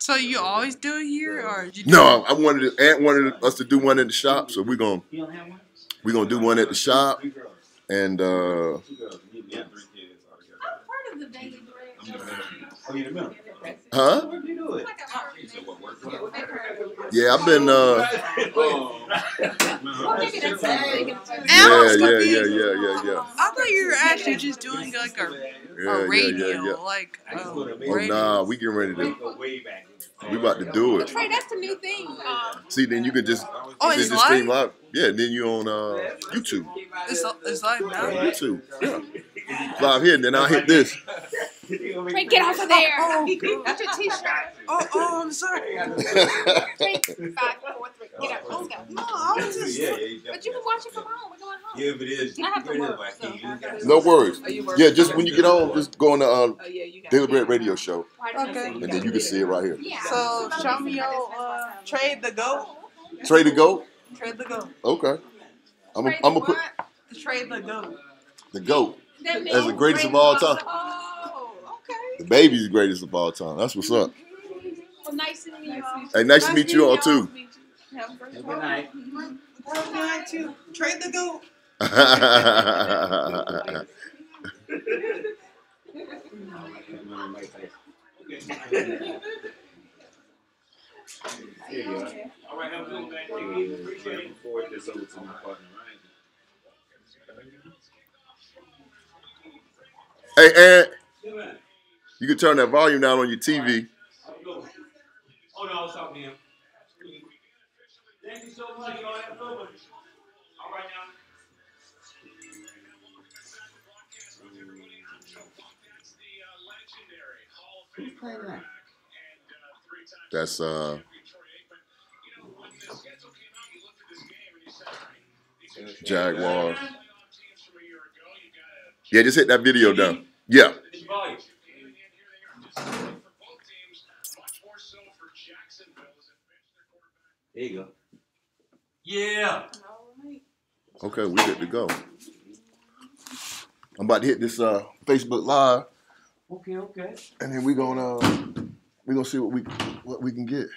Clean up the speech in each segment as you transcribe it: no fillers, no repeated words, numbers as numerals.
So you always do it here, or did you do No, Aunt wanted us to do one in the shop, so we're gonna do one at the shop, and huh? Yeah, I've been yeah. I thought you were actually just doing like a radio, like Oh nah, we getting ready to. We about to do it. Trey, that's the new thing. See, then you can just it's live? stream live. Yeah, and then you on YouTube. It's live now. YouTube. Yeah. Live here, and then I'll hit this. Trey, get off of there. That's your t-shirt. Oh, I'm sorry. 3, 5, 4, 3. Get up. Let's go. No, I was just. But you can watch it from home. We're going home. Yeah, but it is. I have to work. So. No worries. Yeah, just when you get on, just go on the Daily Bread Radio Show. Okay. And then you can see it right here. So show me your Trade the Goat. Trade the Goat? Trade the Goat. Okay. I'm gonna put Trade the Goat. the GOAT as the greatest of all time. Oh, okay. The baby's the greatest of all time. That's what's up. Well, nice to meet you all. Hey, nice to meet you all too. Have a great Good night. Good night too. Trade the Goat. There you are. All right, have a good man. Appreciate it. Forward this over to my partner, right? Hey, Ant, you can turn that volume down on your TV. Oh, no, I was talking to him. Thank you so much. Y'all have a good one. All right, now. Who's playing that? That's Jaguars. Yeah, just hit that video down. Yeah. There you go. Yeah. Okay, we good to go. I'm about to hit this Facebook Live. Okay. And then we're gonna see what we can get.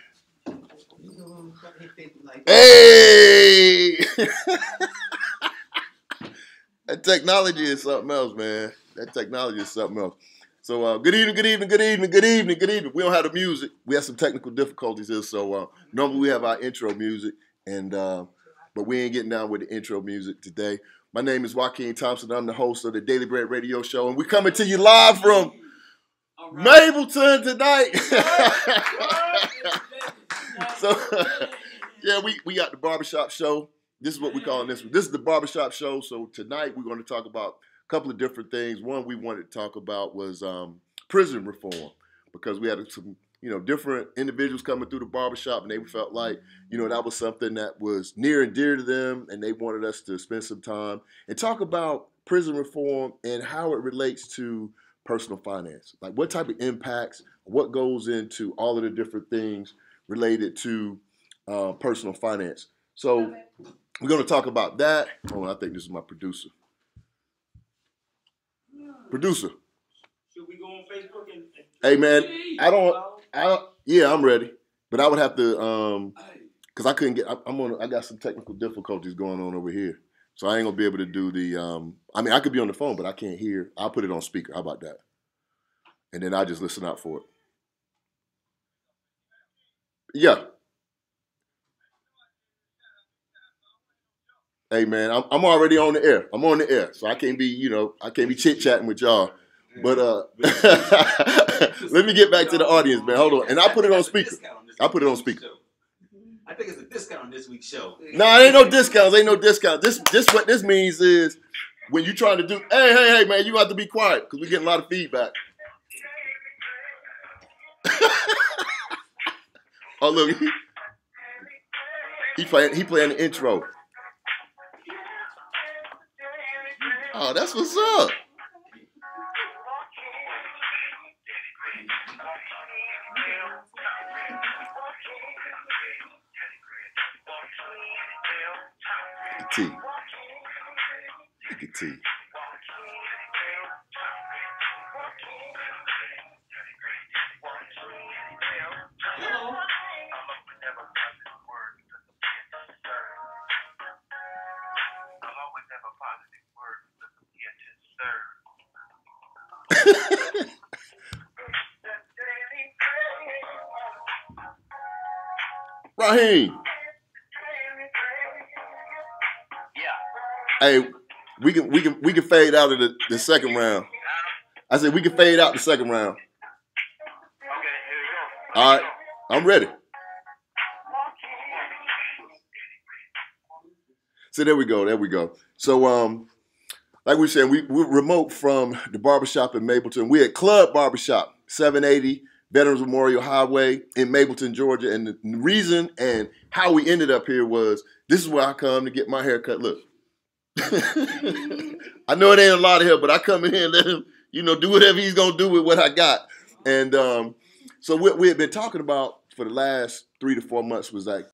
Hey! That technology is something else, man. That technology is something else. So good evening. We don't have the music. We have some technical difficulties here. So normally we have our intro music, and but we ain't getting down with the intro music today. My name is Joaquin Thompson. I'm the host of the Daily Bread Radio Show, and we're coming to you live from Mableton tonight. So yeah, we got the barbershop show. This is what we call this. This is the barbershop show. So tonight we're going to talk about a couple of different things. One we wanted to talk about was prison reform, because we had some different individuals coming through the barbershop, and they felt like that was something that was near and dear to them, and they wanted us to spend some time and talk about prison reform and how it relates to personal finance. Like what type of impacts, what goes into all of the different things related to personal finance. So we're going to talk about that. Oh, I think this is my producer. Producer. Should we go on Facebook and hey man, yeah, I'm ready. But I would have to because I couldn't get I got some technical difficulties going on over here. So I ain't gonna be able to do the I could be on the phone, but I can't hear. I'll put it on speaker. How about that? And then I just listen out for it. Yeah. Hey man, I'm already on the air. I'm on the air, so I can't be chit chatting with y'all. But let me get back to the audience, man. Hold on, and I put it on speaker. I put it on speaker. I think it's a discount on this week's show. Nah, ain't no discounts. Ain't no discount. This what this means is when you trying to do. Hey, man, you have to be quiet because we're getting a lot of feedback. Oh look, he playing the intro. Oh, that's what's up. Look at T. Raheem. Hey, we can fade out of the second round. I said we can fade out the second round. Okay, here we go. All right, I'm ready. So there we go. So like we said, we're remote from the barbershop in Mapleton. We're at Club Barbershop, 780 Veterans Memorial Highway in Mapleton, Georgia. And the reason and how we ended up here was this is where I come to get my hair cut. Look. I know it ain't a lot of hair, but I come in here and let him, do whatever he's gonna do with what I got. And so what we had been talking about for the last 3 to 4 months was like,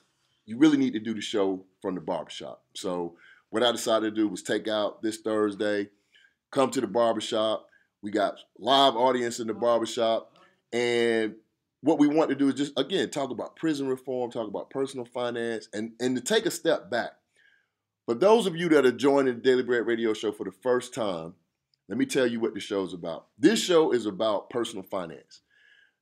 you really need to do the show from the barbershop. So what I decided to do was take out this Thursday, come to the barbershop. We got live audience in the barbershop. And what we want to do is just, again, talk about prison reform, talk about personal finance, and to take a step back. For those of you that are joining the Daily Bread Radio Show for the first time, let me tell you what the show's about. This show is about personal finance.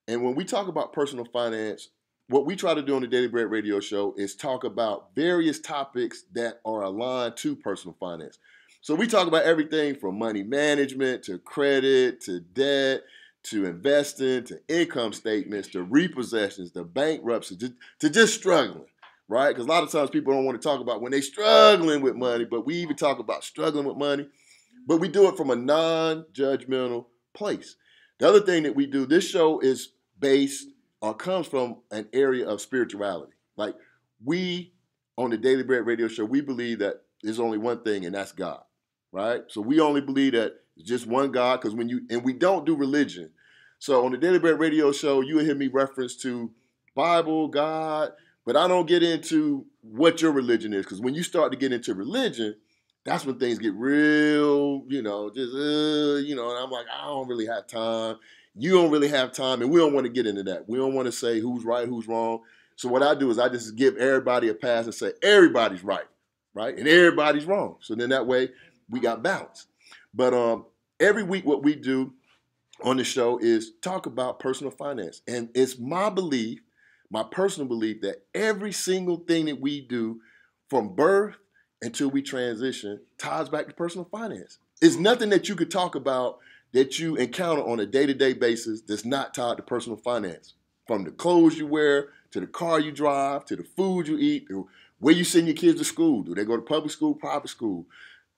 And when we talk about personal finance, what we try to do on the Daily Bread Radio Show is talk about various topics that are aligned to personal finance. So we talk about everything from money management to credit to debt to investing to income statements to repossessions to bankruptcy to just struggling, right? Because a lot of times people don't want to talk about when they're struggling with money, but we even talk about struggling with money. But we do it from a non-judgmental place. The other thing that we do, this show is based or comes from an area of spirituality. Like we, on the Daily Bread Radio Show, we believe that there's only one thing, and that's God, right? So we only believe that it's just one God, because we don't do religion. So on the Daily Bread Radio Show, you will hear me reference to Bible, God, but I don't get into what your religion is, because when you start to get into religion, that's when things get real, and I'm like, I don't really have time. You don't really have time, and we don't want to get into that. We don't want to say who's right, who's wrong. So what I do is I just give everybody a pass and say everybody's right, and everybody's wrong. So then that way we got balance. But every week what we do on the show is talk about personal finance. And it's my belief, my personal belief, that every single thing that we do from birth until we transition ties back to personal finance. It's nothing that you could talk about that you encounter on a day-to-day basis that's not tied to personal finance. From the clothes you wear, to the car you drive, to the food you eat, to where you send your kids to school. Do they go to public school, private school?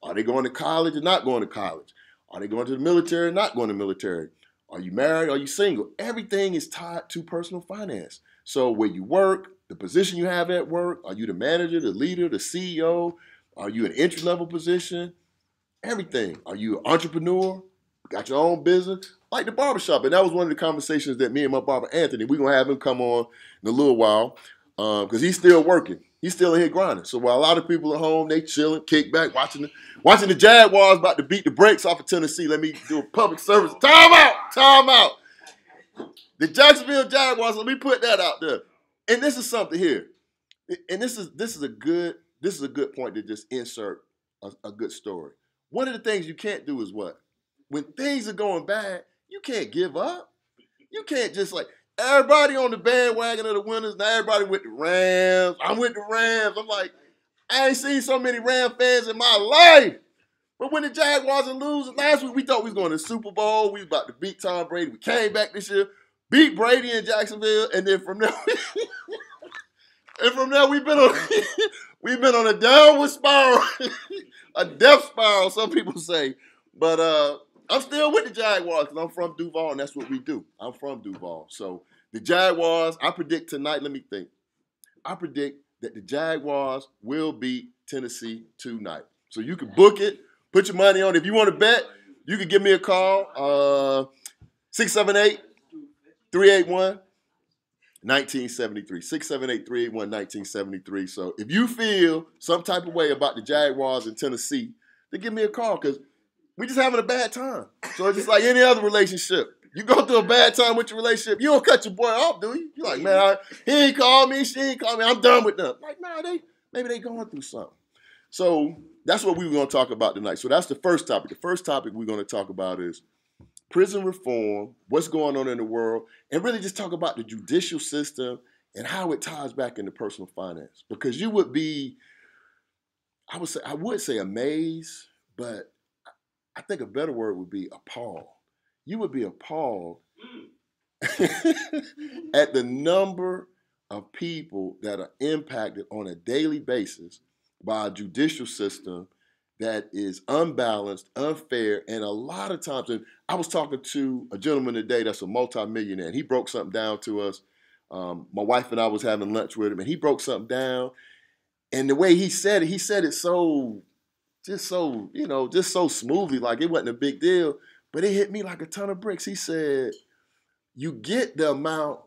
Are they going to college or not going to college? Are they going to the military or not going to the military? Are you married? Are you single? Everything is tied to personal finance. So where you work, the position you have at work, are you the manager, the leader, the CEO? Are you an entry-level position? Everything. Are you an entrepreneur? Got your own business? Like the barbershop. And that was one of the conversations that me and my barber, Anthony, we're going to have him come on in a little while because he's still working. He's still in here grinding. So while a lot of people at home, they chilling, kick back, watching the Jaguars about to beat the brakes off of Tennessee. Let me do a public service. Time out. The Jacksonville Jaguars, let me put that out there. And this is something here. And this is a good point to just insert a good story. One of the things you can't do is what? When things are going bad, you can't give up. You can't just everybody on the bandwagon of the winners. Now everybody with the Rams. I'm with the Rams. I'm like, I ain't seen so many Ram fans in my life. But when the Jaguars are losing, last week we thought we was going to the Super Bowl. We was about to beat Tom Brady. We came back this year, beat Brady in Jacksonville, and then from there, we've been on a downward spiral, a death spiral, some people say. But I'm still with the Jaguars because I'm from Duval, and that's what we do. I'm from Duval. So the Jaguars, I predict tonight, let me think. I predict that the Jaguars will beat Tennessee tonight. So you can book it, put your money on it. If you want to bet, you can give me a call, 678-381-1973. 678-381-1973. So if you feel some type of way about the Jaguars in Tennessee, then give me a call because we're just having a bad time. So it's just like any other relationship. You go through a bad time with your relationship, you don't cut your boy off, do you? You're like, man, he ain't called me, she ain't called me, I'm done with them. Like, man, maybe they going through something. So that's what we were going to talk about tonight. So that's the first topic. The first topic we're going to talk about is prison reform, what's going on in the world, and really just talk about the judicial system and how it ties back into personal finance. Because you would be, I would say amazed, but I think a better word would be appalled. You would be appalled at the number of people that are impacted on a daily basis by a judicial system that is unbalanced, unfair, and a lot of times, and I was talking to a gentleman today that's a multimillionaire, and he broke something down to us. My wife and I was having lunch with him, and he broke something down, and the way he said it so smoothly, like it wasn't a big deal, but it hit me like a ton of bricks. He said, you get the amount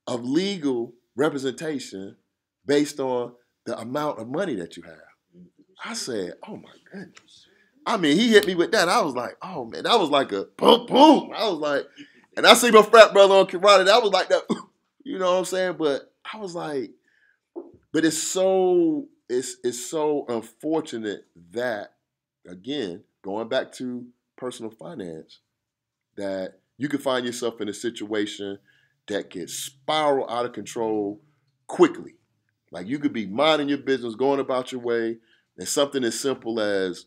of legal representation based on the amount of money that you have. I said, oh my goodness. I mean, he hit me with that. I was like, oh man, that was like a boom, boom. I was like, and I see my frat brother on karate, that was like that, you know what I'm saying? But I was like, but it's so unfortunate that, again, going back to personal finance, that you can find yourself in a situation that can spiral out of control quickly. Like you could be minding your business, going about your way, and something as simple as,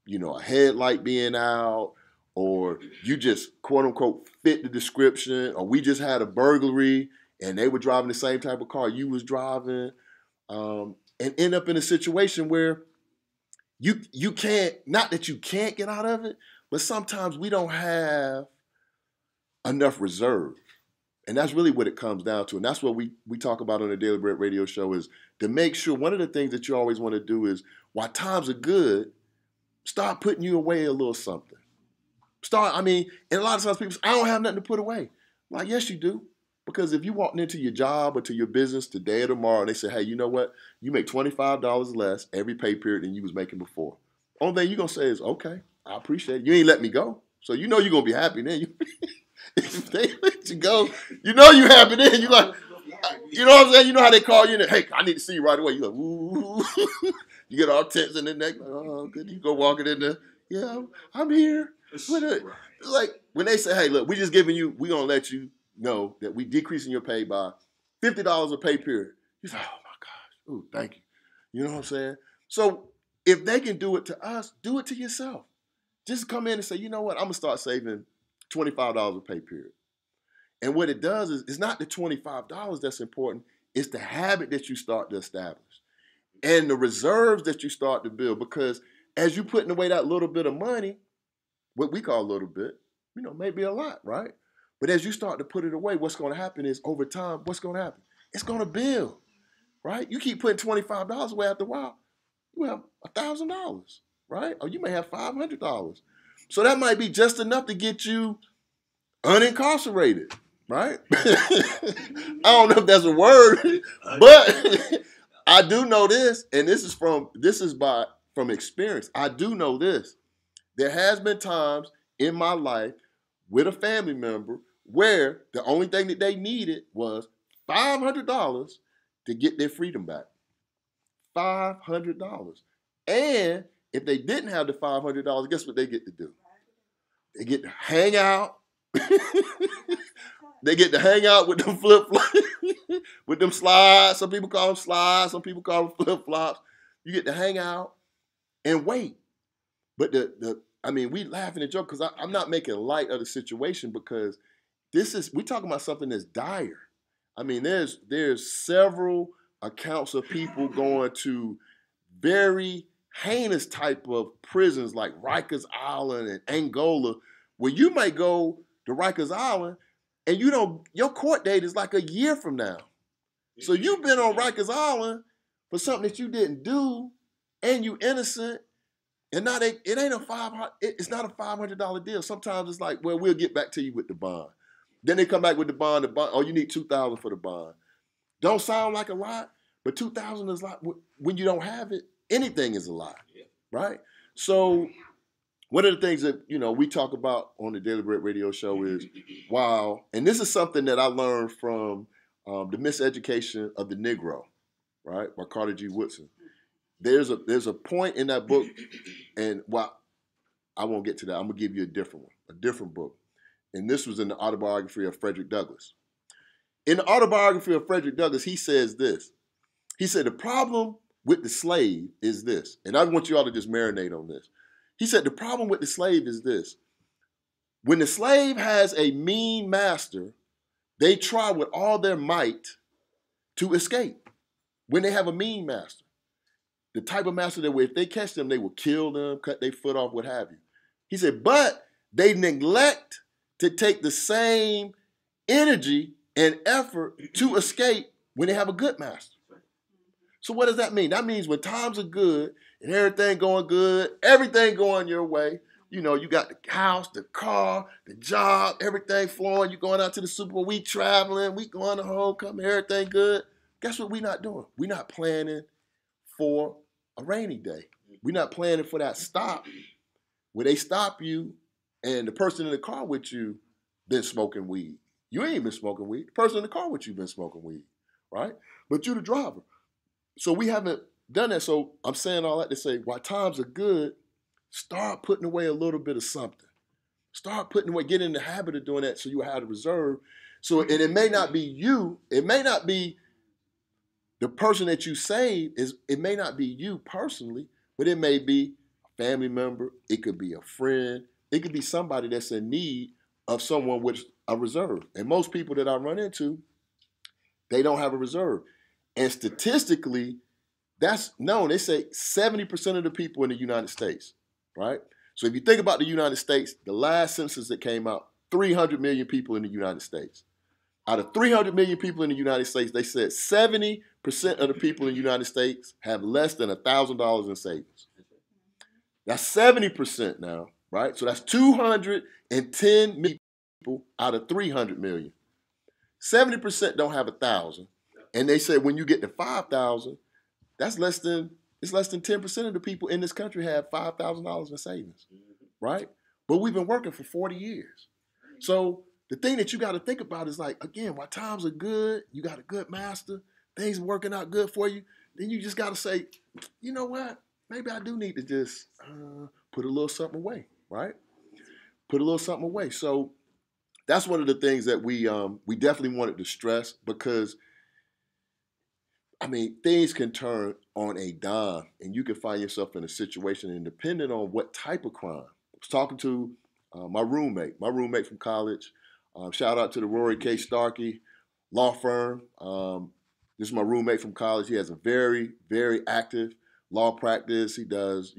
a headlight being out, or you just quote unquote fit the description, or we just had a burglary and they were driving the same type of car you was driving, and end up in a situation where you can't, not that you can't get out of it, but sometimes we don't have enough reserve. And that's really what it comes down to. And that's what we talk about on the Daily Bread Radio Show, is to make sure, one of the things that you always want to do is, while times are good, start putting you away a little something. And a lot of times people say, I don't have nothing to put away. Like, yes, you do. Because if you walked into your job or to your business today or tomorrow and they say, hey, you know what? You make $25 less every pay period than you was making before. Only thing you're going to say is, okay, I appreciate it. You ain't let me go. So you know you're going to be happy then. If they let you go, you know you happy then. You like, you know what I'm saying? You know how they call you and hey, I need to see you right away. You like, ooh. You get all tense in the neck. Like, oh, good. You go walking in there. Yeah, I'm here. Like when they say, hey, look, we just giving you, we going to let you know that we decreasing your pay by $50 a pay period. You say, oh my gosh, ooh, thank you. You know what I'm saying? So if they can do it to us, do it to yourself. Just come in and say, you know what, I'm going to start saving $25 a pay period. And what it does is, it's not the $25 that's important, it's the habit that you start to establish and the reserves that you start to build. Because as you're putting away that little bit of money, what we call a little bit, maybe a lot, right? But as you start to put it away, what's going to happen is, over time, what's going to happen? It's going to build, right? You keep putting $25 away, after a while, you have $1,000, right? Or you may have $500. So that might be just enough to get you unincarcerated, right? I don't know if that's a word, but I do know this, and this is from experience. I do know this. There has been times in my life with a family member where the only thing that they needed was $500 to get their freedom back. $500. And if they didn't have the $500, guess what they get to do? They get to hang out. They get to hang out with them flip-flops, with them slides. Some people call them slides. Some people call them flip-flops. You get to hang out and wait. But we laughing and joke because I'm not making light of the situation, because we talking about something that's dire. I mean, there's several accounts of people going to very heinous type of prisons like Rikers Island and Angola, where you might go to Rikers Island and your court date is like a year from now. So you've been on Rikers Island for something that you didn't do, and you innocent, and now it's not a $500 deal. Sometimes it's like, well, we'll get back to you with the bond. Then they come back with the bond, oh, you need $2,000 for the bond. Don't sound like a lot, but $2,000 is a lot. When you don't have it, anything is a lot, right? So one of the things that, we talk about on the Daily Bread Radio Show is, and this is something that I learned from The Miseducation of the Negro, right, by Carter G. Woodson. There's a point in that book, and I won't get to that. I'm going to give you a different book. And this was in the autobiography of Frederick Douglass. In the autobiography of Frederick Douglass, he says this. He said, the problem with the slave is this. And I want you all to just marinate on this. He said, the problem with the slave is this. When the slave has a mean master, they try with all their might to escape. When they have a mean master, the type of master that if they catch them, they will kill them, cut their foot off, what have you. He said, but they neglect to take the same energy and effort to escape when they have a good master. So what does that mean? That means when times are good and everything going good, everything going your way, you know, you got the house, the car, the job, everything flowing. You're going out to the Super Bowl. We traveling. We going to homecoming. Everything good. Guess what we're not doing? We're not planning for a rainy day. We're not planning for that stop where they stop you and the person in the car with you been smoking weed. You ain't been smoking weed. The person in the car with you been smoking weed, right? But you the driver. So we haven't done that. So I'm saying all that to say, while times are good, start putting away a little bit of something. Start putting away, get in the habit of doing that so you have a reserve. So, and it may not be you, it may not be the person that you save, it may not be you personally, but it may be a family member, it could be a friend, it could be somebody that's in need of someone with a reserve. And most people that I run into, they don't have a reserve. And statistically, that's known. They say 70% of the people in the United States, right? So if you think about the United States, the last census that came out, 300 million people in the United States. Out of 300 million people in the United States, they said 70% of the people in the United States have less than $1,000 in savings. That's 70% now, right? So that's 210 million people out of 300 million. 70% don't have 1,000. And they said when you get to 5,000, it's less than 10% of the people in this country have $5,000 in savings, right? But we've been working for 40 years. So the thing that you got to think about is like, again, while times are good, you got a good master, things are working out good for you, then you just got to say, you know what? Maybe I do need to just put a little something away, right? Put a little something away. So that's one of the things that we definitely wanted to stress because, I mean, things can turn on a dime and you can find yourself in a situation and depending on what type of crime. I was talking to my roommate from college. Shout out to the Rory K. Starkey law firm. This is my roommate from college. He has a very, very active law practice. He does,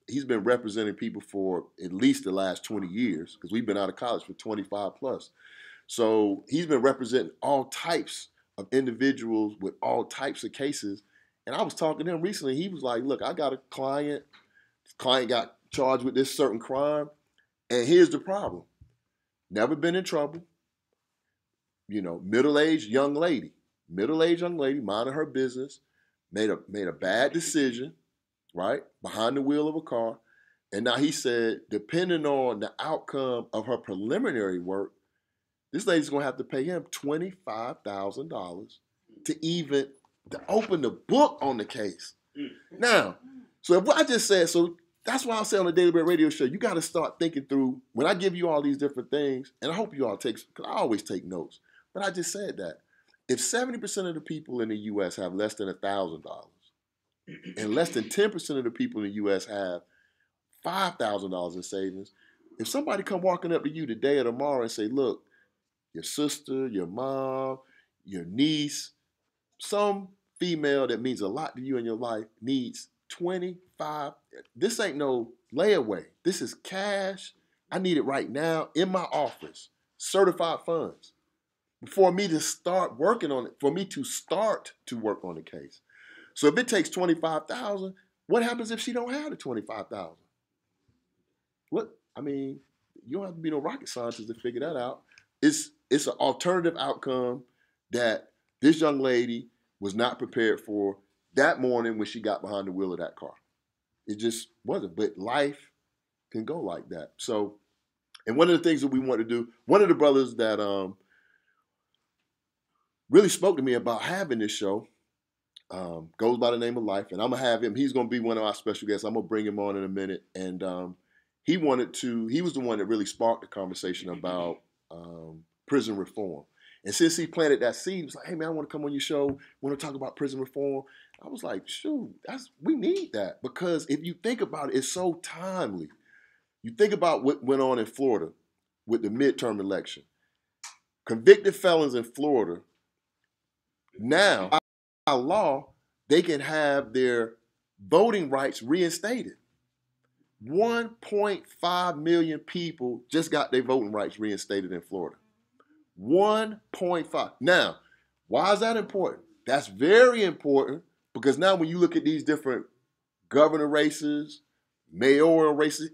he's been representing people for at least the last 20 years because we've been out of college for 25 plus. So he's been representing all types of individuals with all types of cases. And I was talking to him recently. He was like, look, I got a client. This client got charged with this certain crime. And here's the problem. Never been in trouble. Middle-aged young lady, minding her business, made a bad decision, right? Behind the wheel of a car. And now he said, depending on the outcome of her preliminary work, this lady's going to have to pay him $25,000 to open the book on the case. Now, so if what I just said, so that's why I say on the Daily Bread Radio Show, you got to start thinking through, when I give you all these different things, and I hope you all take, because I always take notes, but I just said that. If 70% of the people in the U.S. have less than $1,000, and less than 10% of the people in the U.S. have $5,000 in savings, if somebody come walking up to you today or tomorrow and say, look, your sister, your mom, your niece, some female that means a lot to you in your life needs 25. This ain't no layaway. This is cash. I need it right now in my office. Certified funds. For me to start working on it, for me to start to work on the case. So if it takes $25,000, what happens if she don't have the $25,000? You don't have to be no rocket scientist to figure that out. It's an alternative outcome that this young lady was not prepared for that morning when she got behind the wheel of that car. It just wasn't. But life can go like that. So, and one of the things that we want to do, one of the brothers that really spoke to me about having this show goes by the name of Life. And I'm going to have him. He's going to be one of our special guests. I'm going to bring him on in a minute. And he was the one that really sparked the conversation about prison reform. And since he planted that seed, he was like, hey man, I want to come on your show, want to talk about prison reform. I was like, shoot, we need that, because if you think about it, it's so timely. You think about what went on in Florida with the midterm election. Convicted felons in Florida, now, by law, they can have their voting rights reinstated. 1.5 million people just got their voting rights reinstated in Florida. 1.5. Now, why is that important? That's very important, because now when you look at these different governor races, mayoral races,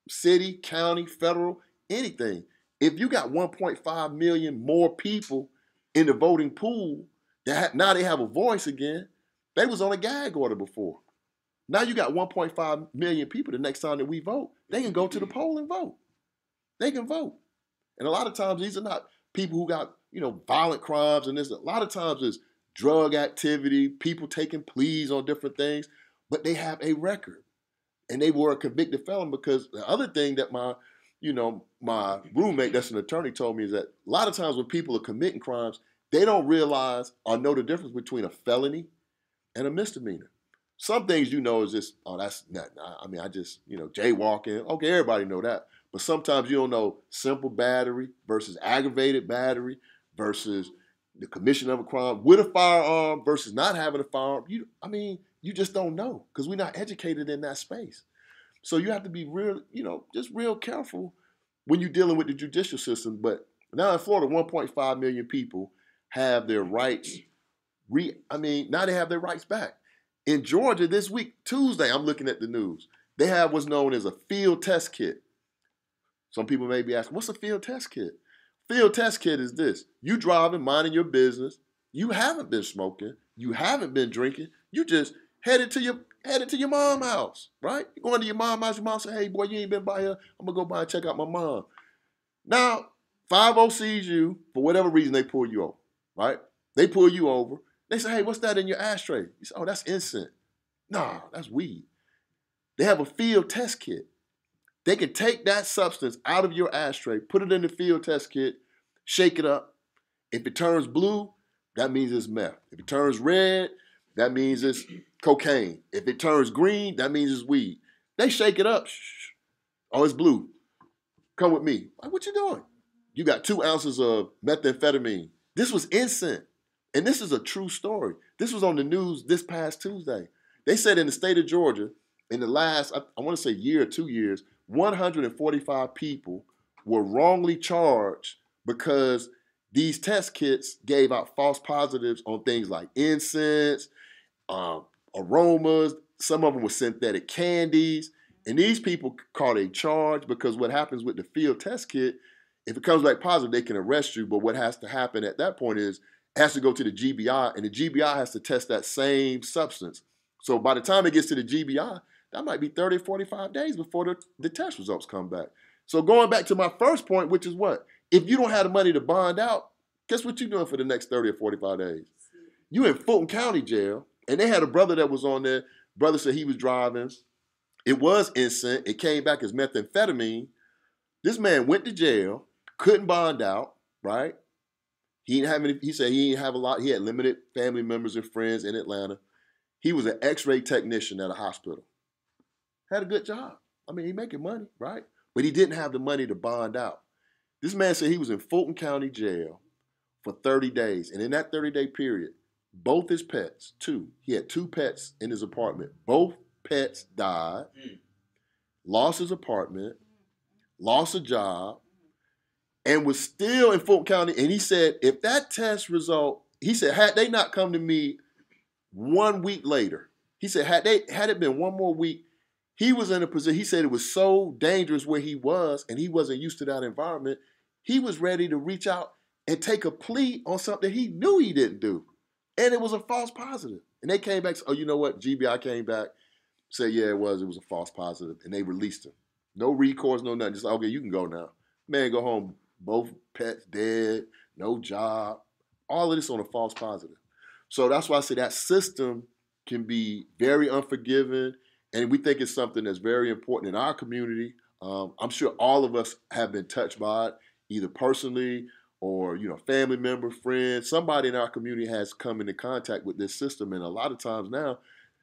city, county, federal, anything, if you got 1.5 million more people in the voting pool, now they have a voice again. They was on a gag order before. Now you got 1.5 million people the next time that we vote. They can go to the poll and vote. They can vote. And a lot of times these are not people who got, violent crimes and this. A lot of times it's drug activity, people taking pleas on different things, but they have a record. And they were a convicted felon, because the other thing that my roommate that's an attorney told me is that a lot of times when people are committing crimes, they don't realize or know the difference between a felony and a misdemeanor. Some things is just, that's not, I just, jaywalking. Okay, everybody know that. But sometimes you don't know simple battery versus aggravated battery versus the commission of a crime with a firearm versus not having a firearm. You just don't know, because we're not educated in that space. So you have to be real, just real careful when you're dealing with the judicial system. But now in Florida, 1.5 million people have their rights. Now they have their rights back. In Georgia this week, Tuesday, I'm looking at the news. They have what's known as a field test kit. Some people may be asking, what's a field test kit? Field test kit is this. You driving, minding your business. You haven't been smoking. You haven't been drinking. You just headed to your mom's house, right? You're going to your mom's house. Your mom say, hey, boy, you ain't been by here. I'm going to go by and check out my mom. Now, 5-0 sees you. For whatever reason, they pull you over, right? They pull you over. They say, hey, what's that in your ashtray? You say, oh, that's incense. Nah, that's weed. They have a field test kit. They can take that substance out of your ashtray, put it in the field test kit, shake it up. If it turns blue, that means it's meth. If it turns red, that means it's cocaine. If it turns green, that means it's weed. They shake it up. Shh. Oh, it's blue. Come with me. Like, what you doing? You got 2 ounces of methamphetamine. This was incense. And this is a true story. This was on the news this past Tuesday. They said in the state of Georgia, in the last, I want to say year or 2 years, 145 people were wrongly charged because these test kits gave out false positives on things like incense, aromas. Some of them were synthetic candies. And these people caught a charge, because what happens with the field test kit, if it comes back positive, they can arrest you. But what has to happen at that point is it has to go to the GBI, and the GBI has to test that same substance. So by the time it gets to the GBI, that might be 30 or 45 days before the test results come back. So going back to my first point, which is what? If you don't have the money to bond out, guess what you're doing for the next 30 or 45 days? You in Fulton County jail, and they had a brother that was on there. Brother said he was driving. It was incense. It came back as methamphetamine. This man went to jail, couldn't bond out, right? He said he didn't have a lot. He had limited family members and friends in Atlanta. He was an x-ray technician at a hospital. Had a good job. He making money, right? But he didn't have the money to bond out. This man said he was in Fulton County jail for 30 days. And in that 30-day period, both his pets, he had 2 pets in his apartment. Both pets died, lost his apartment, lost a job, and was still in Fulton County. And he said, if that test result, he said, had they not come to me 1 week later, he said, had it been 1 more week, he was in a position, he said it was so dangerous where he was, and he wasn't used to that environment, he was ready to reach out and take a plea on something he knew he didn't do. And it was a false positive. And they came back, oh, you know what? GBI came back, said, yeah, it was a false positive. And they released him. No recourse, no nothing. Just like, okay, you can go now. Man, go home. Both pets dead, no job. All of this on a false positive. So that's why I say that system can be very unforgiving. And we think it's something that's very important in our community, I'm sure all of us have been touched by it, either personally or family member, friend, somebody in our community has come into contact with this system. And a lot of times now,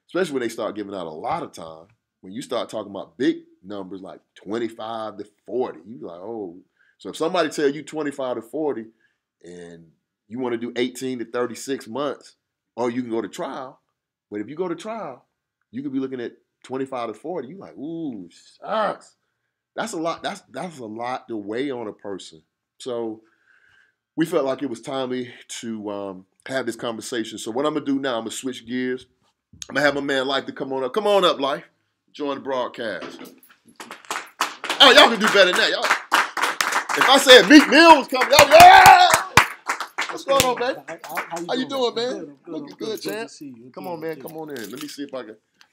especially when they start giving out a lot of time, when you start talking about big numbers like 25 to 40, you're like, oh. So if somebody tell you 25 to 40 and you want to do 18 to 36 months, or you can go to trial. But if you go to trial, you could be looking at 25 to 40. You're like, ooh, shucks. That's a lot. That's a lot to weigh on a person. So we felt like it was timely to have this conversation. So what I'm going to do now, I'm going to switch gears. I'm going to have my man Life to come on up. Come on up, Life. Join the broadcast. Oh, y'all can do better than that. Y'all. If I said Meek Mill was coming, y'all, yeah! What's going on, man? How you doing, man? Looking good, champ. Come on, man. Come on in. Let me see if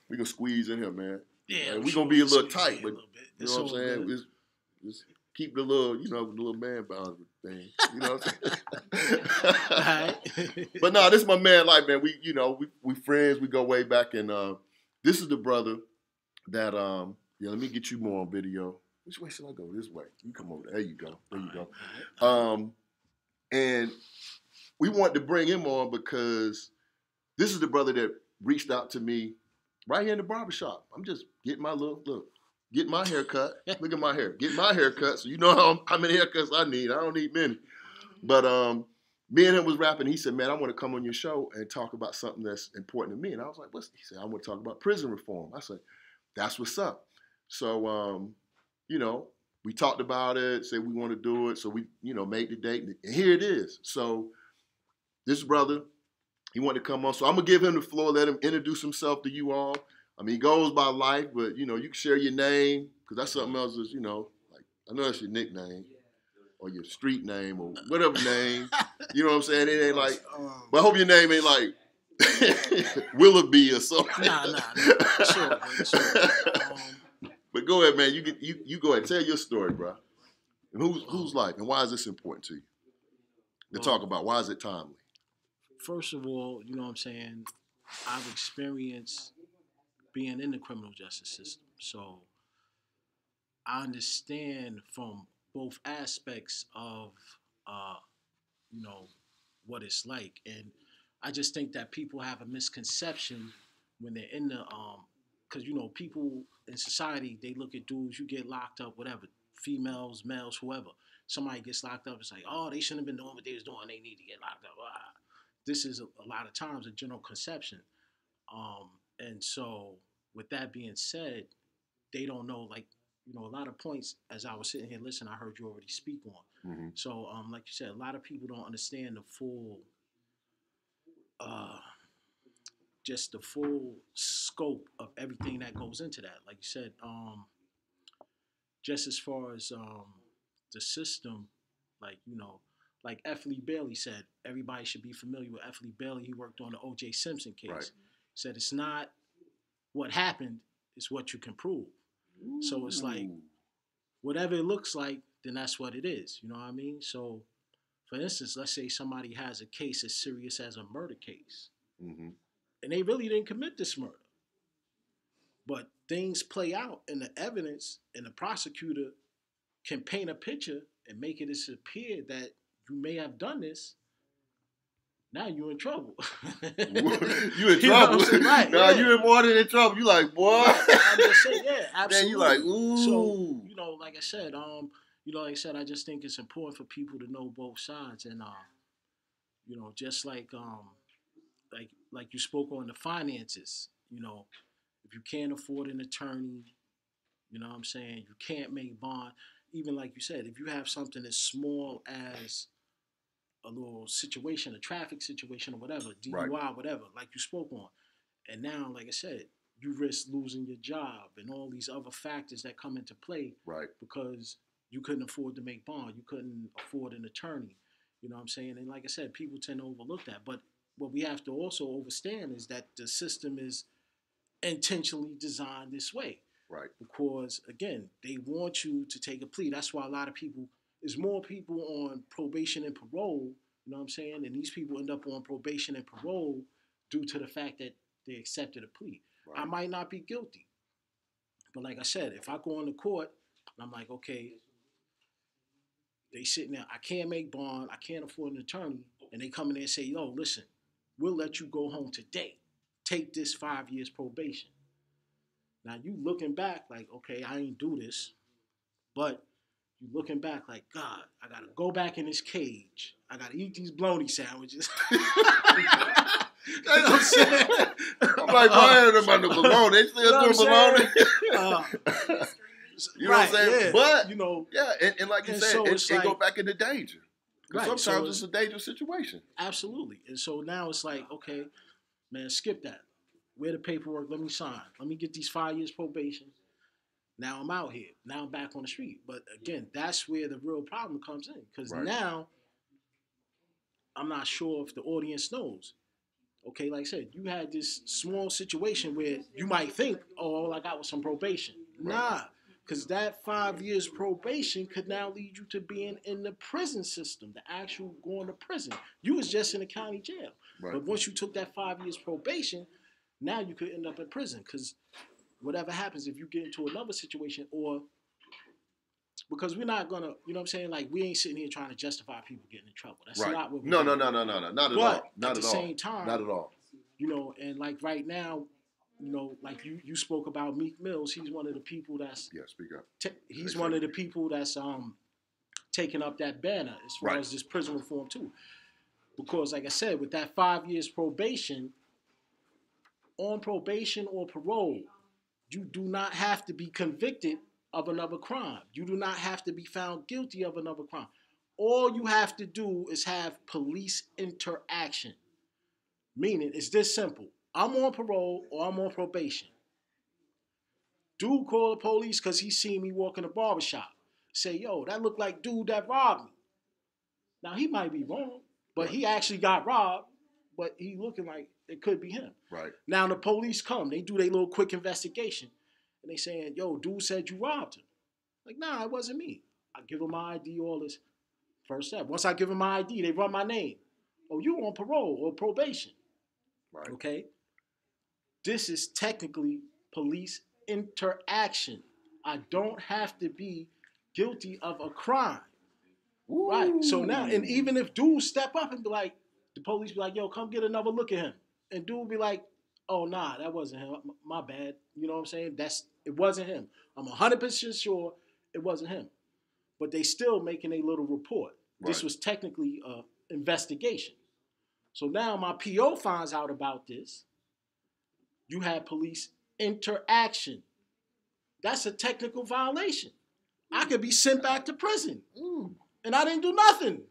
we can squeeze in here, man. Yeah, we're going to be a little tight, but you know what I'm saying? Just keep the little, the little man boundary thing. You know what I'm saying? But no, this is my man Life, man. We friends. We go way back, and this is the brother that let me get you more on video. Which way should I go? This way. You come over. There you go. There you go. And we wanted to bring him on because this is the brother that reached out to me right here in the barbershop. I'm just getting my getting my hair cut. Look at my hair. Getting my hair cut. So you know how many haircuts I need. I don't need many. But me and him was rapping. He said, man, I want to come on your show and talk about something that's important to me. And I was like, what's? He said, I want to talk about prison reform. I said, that's what's up. So, we talked about it, said we want to do it. So we, made the date. And here it is. So this brother, he wanted to come on. So I'm going to give him the floor, let him introduce himself to you all. I mean, he goes by Life, but, you can share your name because that's something else is, like, I know that's your nickname or your street name or whatever name. You know what I'm saying? It ain't like, but I hope your name ain't like Willoughby or something. Nah. Sure. But go ahead, man. You go ahead. Tell your story, bro. And whose life and why is this important to you? To talk about why is it timely? First of all, you know what I'm saying? I've experienced being in the criminal justice system. So I understand from both aspects of, what it's like. And I just think that people have a misconception when they're in the, because, people in society, they look at dudes, you get locked up, whatever, females, males, whoever. Somebody gets locked up, it's like, oh, they shouldn't have been doing what they was doing, they need to get locked up. This is a lot of times a general conception. And so with that being said, they don't know, like, a lot of points, as I was sitting here listening, I heard you already speak on. Mm-hmm. So, like you said, a lot of people don't understand the full, just the full scope of everything that goes into that. Like you said, just as far as the system, like, like F. Lee Bailey said, everybody should be familiar with F. Lee Bailey. He worked on the O.J. Simpson case. Right. He said it's not what happened, it's what you can prove. Ooh. So it's like, whatever it looks like, then that's what it is. You know what I mean? So, for instance, let's say somebody has a case as serious as a murder case. Mm-hmm. And they really didn't commit this murder. But things play out in the evidence, and the prosecutor can paint a picture and make it appear that you may have done this. Now you're in trouble. You in trouble? Right, now you're more than in trouble. You like, boy. I'm just saying, yeah, absolutely. Then you like, ooh. So, like I said, I just think it's important for people to know both sides, and just like you spoke on the finances. If you can't afford an attorney, you know what I'm saying, you can't make bond. Even like you said, if you have something as small as a little situation, a traffic situation or whatever, DUI, right, whatever, like you spoke on. And now, like I said, you risk losing your job and all these other factors that come into play, right, because you couldn't afford to make bond. You couldn't afford an attorney. You know what I'm saying? And like I said, people tend to overlook that. But what we have to also understand is that the system is intentionally designed this way. Right. Because, again, they want you to take a plea. That's why a lot of people, there's more people on probation and parole, you know what I'm saying? And these people end up on probation and parole due to the fact that they accepted a plea. Right. I might not be guilty. But like I said, if I go into court And I'm like, okay, they sitting there, I can't make bond, I can't afford an attorney, and they come in there and say, yo, listen, we'll let you go home today. Take this 5 years probation. Now you looking back like, okay, I ain't do this, but you looking back like, God, I gotta go back in this cage. I gotta eat these bologna sandwiches. You know what I'm saying? I'm like, why ain't about the bologna? They still doing bologna? You know what I'm saying? Yeah, but, you know, yeah, and like you and said, so it it's go like- back into danger. Because Right, sometimes so it's a dangerous situation. absolutely. And so now it's like, okay, man, skip that. Where the paperwork? Let me sign. Let me get these 5 years probation. Now I'm out here. Now I'm back on the street. But again, that's where the real problem comes in. Because Right. now I'm not sure if the audience knows. Okay, like I said, you had this small situation where you might think, oh, all I got was some probation. Right. Nah, because that 5 years probation could now lead you to being in the prison system, the actual going to prison. You was just in the county jail. Right. But once you took that 5 years probation, now you could end up in prison. Because whatever happens, if you get into another situation, or because we're not gonna, you know what I'm saying? Like, we ain't sitting here trying to justify people getting in trouble. That's Right. not what we're No, doing. not at But all. Not at at the all. same time, Not at all. you know, and like right now, you know, like you spoke about Meek Mills. He's one of the people that's Yeah, speak up. he's Say one of something. the people that's taking up that banner as far Right. as this prison reform too. Because like I said, with that 5 years probation, on probation or parole, you do not have to be convicted of another crime. You do not have to be found guilty of another crime. All you have to do is have police interaction. Meaning, it's this simple. I'm on parole or I'm on probation. Dude call the police because he seen me walk in the barbershop. Say, yo, that look like dude that robbed me. Now, he might be wrong, but he actually got robbed, but he looking like it could be him. Right. Now, the police come. They do their little quick investigation. And they saying, yo, dude said you robbed him. Like, nah, it wasn't me. I give him my ID, all this. First step. Once I give him my ID, they run my name. Oh, you on parole or probation. Right. Okay? This is technically police interaction. I don't have to be guilty of a crime. Ooh. Right. So now, and even if dudes step up and be like, the police be like, yo, come get another look at him. And dude be like, oh, nah, that wasn't him. My bad. You know what I'm saying? It wasn't him. I'm 100% sure it wasn't him. But they still making a little report. Right. This was technically an investigation. So now my PO finds out about this. You had police interaction. That's a technical violation. I could be sent back to prison. And I didn't do nothing.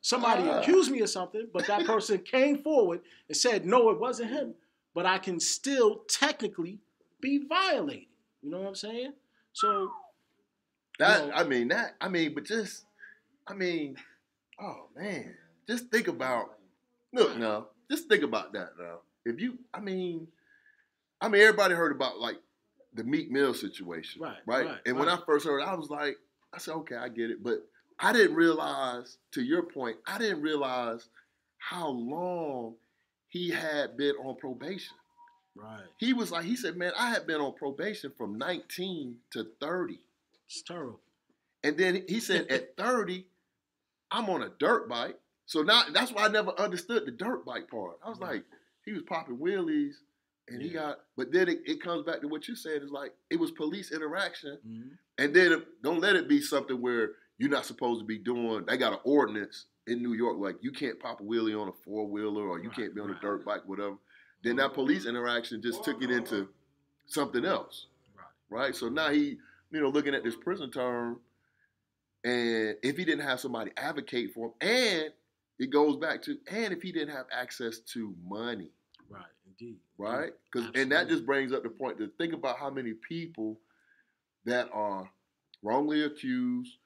Somebody accused me of something, but that person came forward and said, no, it wasn't him. But I can still technically be violated. You know what I'm saying? So But oh man, just think about, just think about that now. If you, everybody heard about like the Meek Mill situation, right? And when I first heard it, I said, okay, I get it. But I didn't realize, to your point, how long he had been on probation. right. He said, man, I had been on probation from 19 to 30. It's terrible. And then he said at 30, I'm on a dirt bike. So now that's why I never understood the dirt bike part. I was like, he was popping wheelies and but then it comes back to what you said. It's like, it was police interaction. Mm-hmm. And then don't let it be something where you're not supposed to be doing, they got an ordinance in New York, like you can't pop a wheelie on a four-wheeler or you can't be on a dirt bike, whatever. Then that police interaction just took it into something else, right? So now he, looking at this prison term, and if he didn't have somebody advocate for him, and it goes back to, and if he didn't have access to money, Right, indeed. right? And that just brings up the point to think about how many people that are wrongly accused,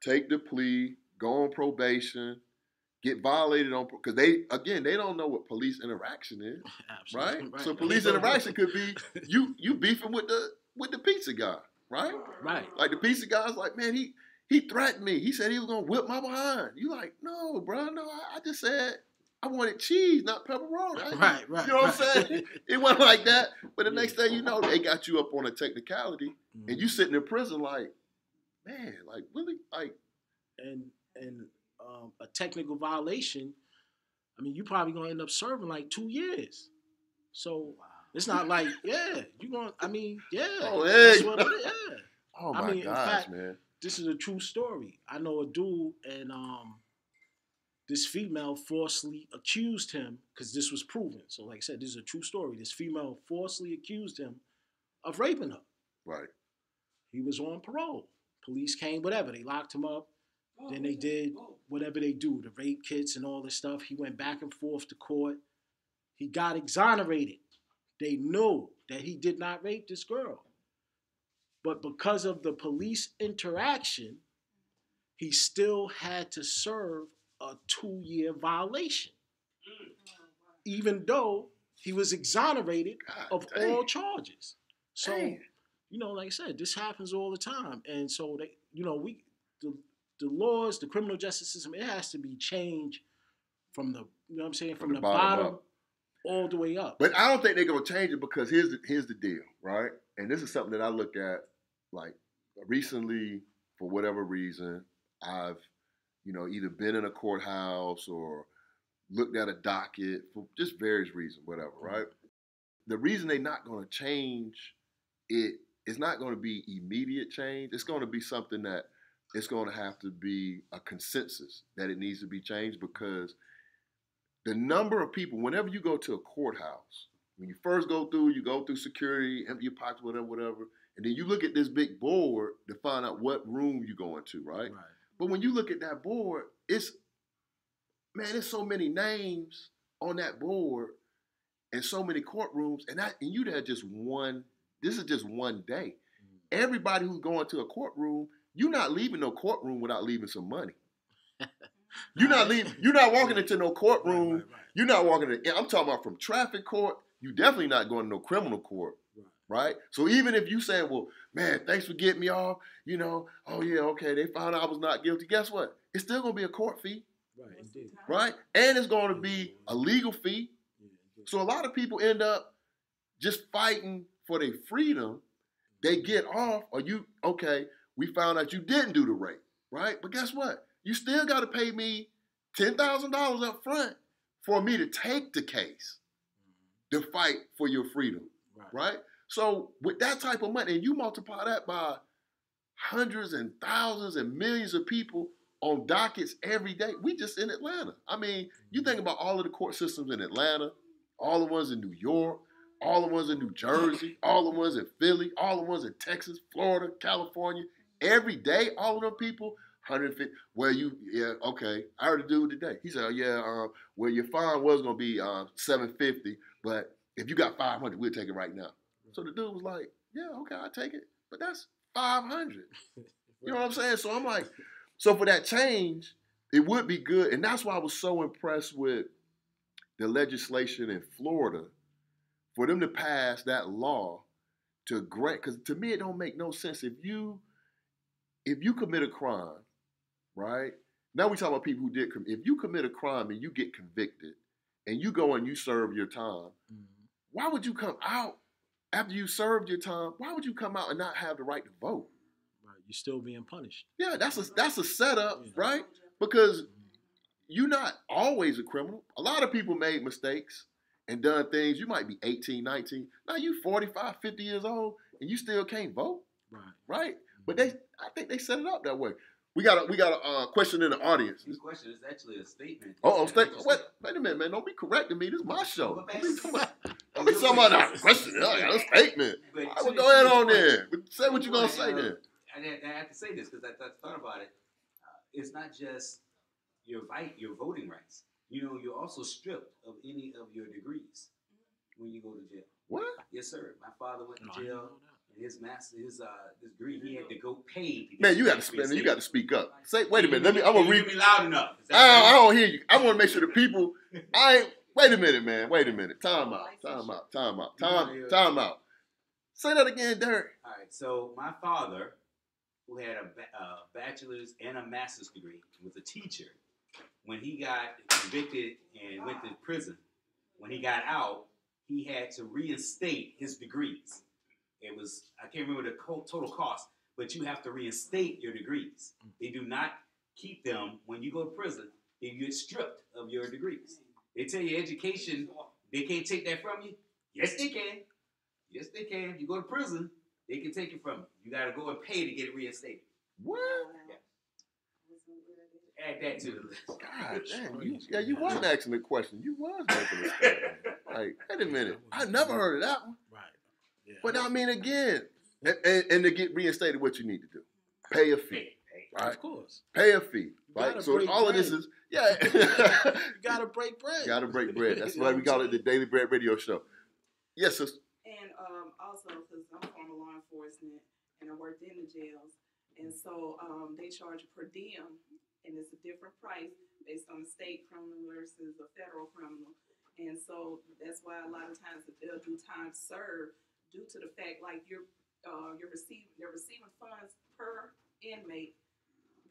take the plea, go on probation, get violated on, because they don't know what police interaction is, right? So police interaction could be you beefing with the pizza guy, right? Right. Like the pizza guy's like, man, he threatened me. He said he was gonna whip my behind. You like, no, bro, no. I just said I wanted cheese, not pepperoni. Right. You know what I'm saying? It wasn't like that. But the next thing you know, they got you up on a technicality, and you sitting in prison like, man, like really, like. And a technical violation. I mean, you probably gonna end up serving like 2 years. So it's not like, you gonna. I mean, that's what it is. Yeah. Oh my gosh, in fact, man. This is a true story. I know a dude, and this female falsely accused him, because this was proven. So like I said, this is a true story. This female falsely accused him of raping her. Right. He was on parole. Police came, whatever. They locked him up. Then they did whatever they do, the rape kits and all this stuff. He went back and forth to court. He got exonerated. They knew that he did not rape this girl. But because of the police interaction, he still had to serve a 2-year violation, even though he was exonerated of all charges. So, like I said, this happens all the time. And so, the laws, the criminal justice system, it has to be changed from the, from the bottom all the way up. But I don't think they're going to change it, because here's the deal, right? And this is something that I look at, like, recently, for whatever reason, I've, either been in a courthouse or looked at a docket for just various reasons, whatever, right? The reason they're not going to change it is not going to be immediate change. It's going to be something that it's going to have to be a consensus that it needs to be changed, because the number of people, whenever you go to a courthouse, when you first go through, you go through security, empty your pockets, whatever, and then you look at this big board to find out what room you go into, right? But when you look at that board, there's so many names on that board and so many courtrooms, and you there just this is just one day. Everybody who's going to a courtroom, you're not leaving no courtroom without leaving some money. You're not walking into no courtroom. Right. You're not walking I'm talking about from traffic court. You definitely not going to no criminal court. Right? So even if you say, well, man, thanks for getting me off, oh yeah, okay, they found out I was not guilty. Guess what? It's still going to be a court fee. Right, indeed. Right? And it's going to be a legal fee. So a lot of people end up just fighting for their freedom. They get off, or we found out you didn't do the rape, right? But guess what? You still got to pay me $10,000 up front for me to take the case to fight for your freedom, right? So with that type of money, and you multiply that by hundreds and thousands and millions of people on dockets every day, we just in Atlanta. I mean, you think about all of the court systems in Atlanta, all the ones in New York, all the ones in New Jersey, all the ones in Philly, all the ones in Texas, Florida, California. Every day, all of them people, 150. I heard a dude today. He said, well, your fine was going to be $750, but if you got $500, we'll take it right now. So the dude was like, yeah, okay, I'll take it. But that's $500. You know what I'm saying? So I'm like, so for that change, it would be good. And that's why I was so impressed with the legislation in Florida for them to pass that law to grant, because to me, it don't make no sense. If you commit a crime, right? Now we talk about people who did. If you commit a crime and you get convicted and you go and you serve your time, why would you come out after you served your time? Why would you come out and not have the right to vote? Right, you're still being punished. Yeah, that's a setup, right? Because you're not always a criminal. A lot of people made mistakes and done things. You might be 18, 19. Now you 45, 50 years old and you still can't vote. Right? But I think they set it up that way. We got a question in the audience. This question is actually a statement. Statement. Wait a minute, man. Don't be correcting me. This is my show. Don't be talking about a question. A statement. I will go ahead on there. Say what you're going to say then. I have to say this because I thought about it. It's not just your voting rights. You're also stripped of any of your degrees when you go to jail. What? Yes, sir. My father went to jail. His degree, he had to go pay. Man, you got to speak up. Wait a minute. I'm gonna read. Me loud enough. I don't hear you. I want to make sure the people. Wait a minute, man. Wait a minute. Time out. Say that again, Derek. All right. So my father, who had a bachelor's and a master's degree, was a teacher. when he got convicted and went to prison, when he got out, he had to reinstate his degrees. It was, I can't remember the total cost, but you have to reinstate your degrees. They do not keep them when you go to prison. They get stripped of your degrees. They tell you education, they can't take that from you. Yes, they can. Yes, they can. If you go to prison, they can take it from you. You got to go and pay to get it reinstated. What? Yeah. Add that to the list. God damn, you wasn't asking the question. You was making a statement. Like, wait a minute. I never heard of that one. Right. Yeah. But I mean, again, and to get reinstated, what you need to do, pay a fee. Right? Of course. Pay a fee. Right? So all of this is, yeah. You gotta break bread. Gotta break bread. That's why we call it the Daily Bread Radio Show. Yes, sister. And also, because I'm former law enforcement and I worked in the jails, and so they charge a per diem, and it's a different price based on the state criminal versus a federal criminal. And so that's why a lot of times they'll do time served due to the fact like you're receiving funds per inmate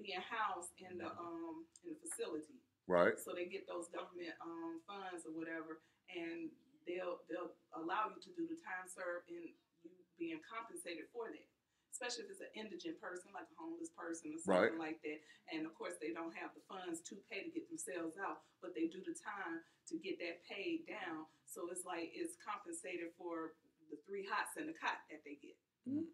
being housed in the facility. Right. So they get those government funds or whatever, and they'll allow you to do the time served and you being compensated for that. Especially if it's an indigent person, like a homeless person or something like that. And of course, they don't have the funds to pay to get themselves out, but they do the time to get that paid down. So it's like it's compensated for the 3 hots in the cot that they get. Mm-hmm.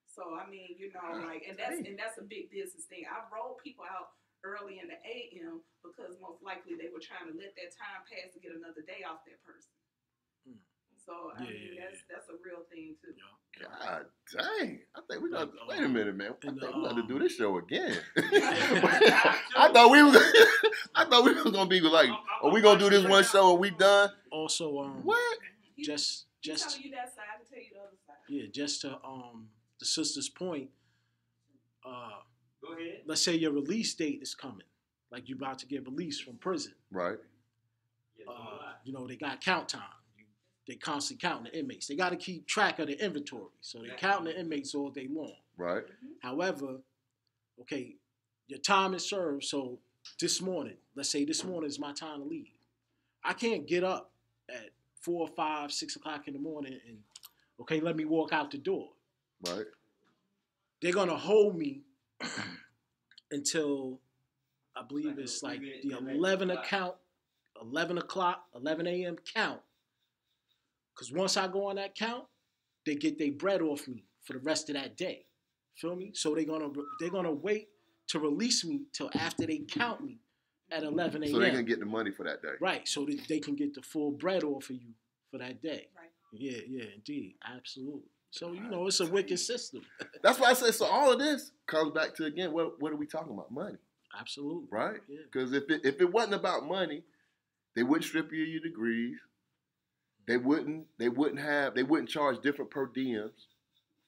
So I mean, you know, like, and that's a big business thing. I rolled people out early in the AM because most likely they were trying to let that time pass to get another day off that person. So I mean, that's a real thing too. God dang! I think we got. Wait a minute, man. I think we got to do this show again. I thought we were gonna be like, are we gonna do this one show and we done? Also, what? Just telling you that side, I can tell you the other side. Yeah, just to the sister's point. Go ahead. Let's say your release date is coming, like you're about to get released from prison. Right. You know, they got count time. They constantly counting the inmates. They got to keep track of the inventory. So they're counting the inmates all day long. Right. However, okay, your time is served. So this morning, let's say this morning is my time to leave. I can't get up at 4 or 5, 6 o'clock in the morning and, okay, let me walk out the door. Right. They're going to hold me until, I believe it's like the 11 o'clock, 11 a.m. count. Because once I go on that count, they get their bread off me for the rest of that day. Feel me? So they're gonna wait to release me till after they count me at 11 a.m. So they can get the money for that day. Right. So they can get the full bread off of you for that day. Right. Yeah, indeed. Absolutely. So, you know, it's a wicked system. That's why I said, so all of this comes back to, again, what are we talking about? Money. Absolutely. Right? Yeah. Because if it wasn't about money, they wouldn't strip you of your degrees. They wouldn't charge different per diems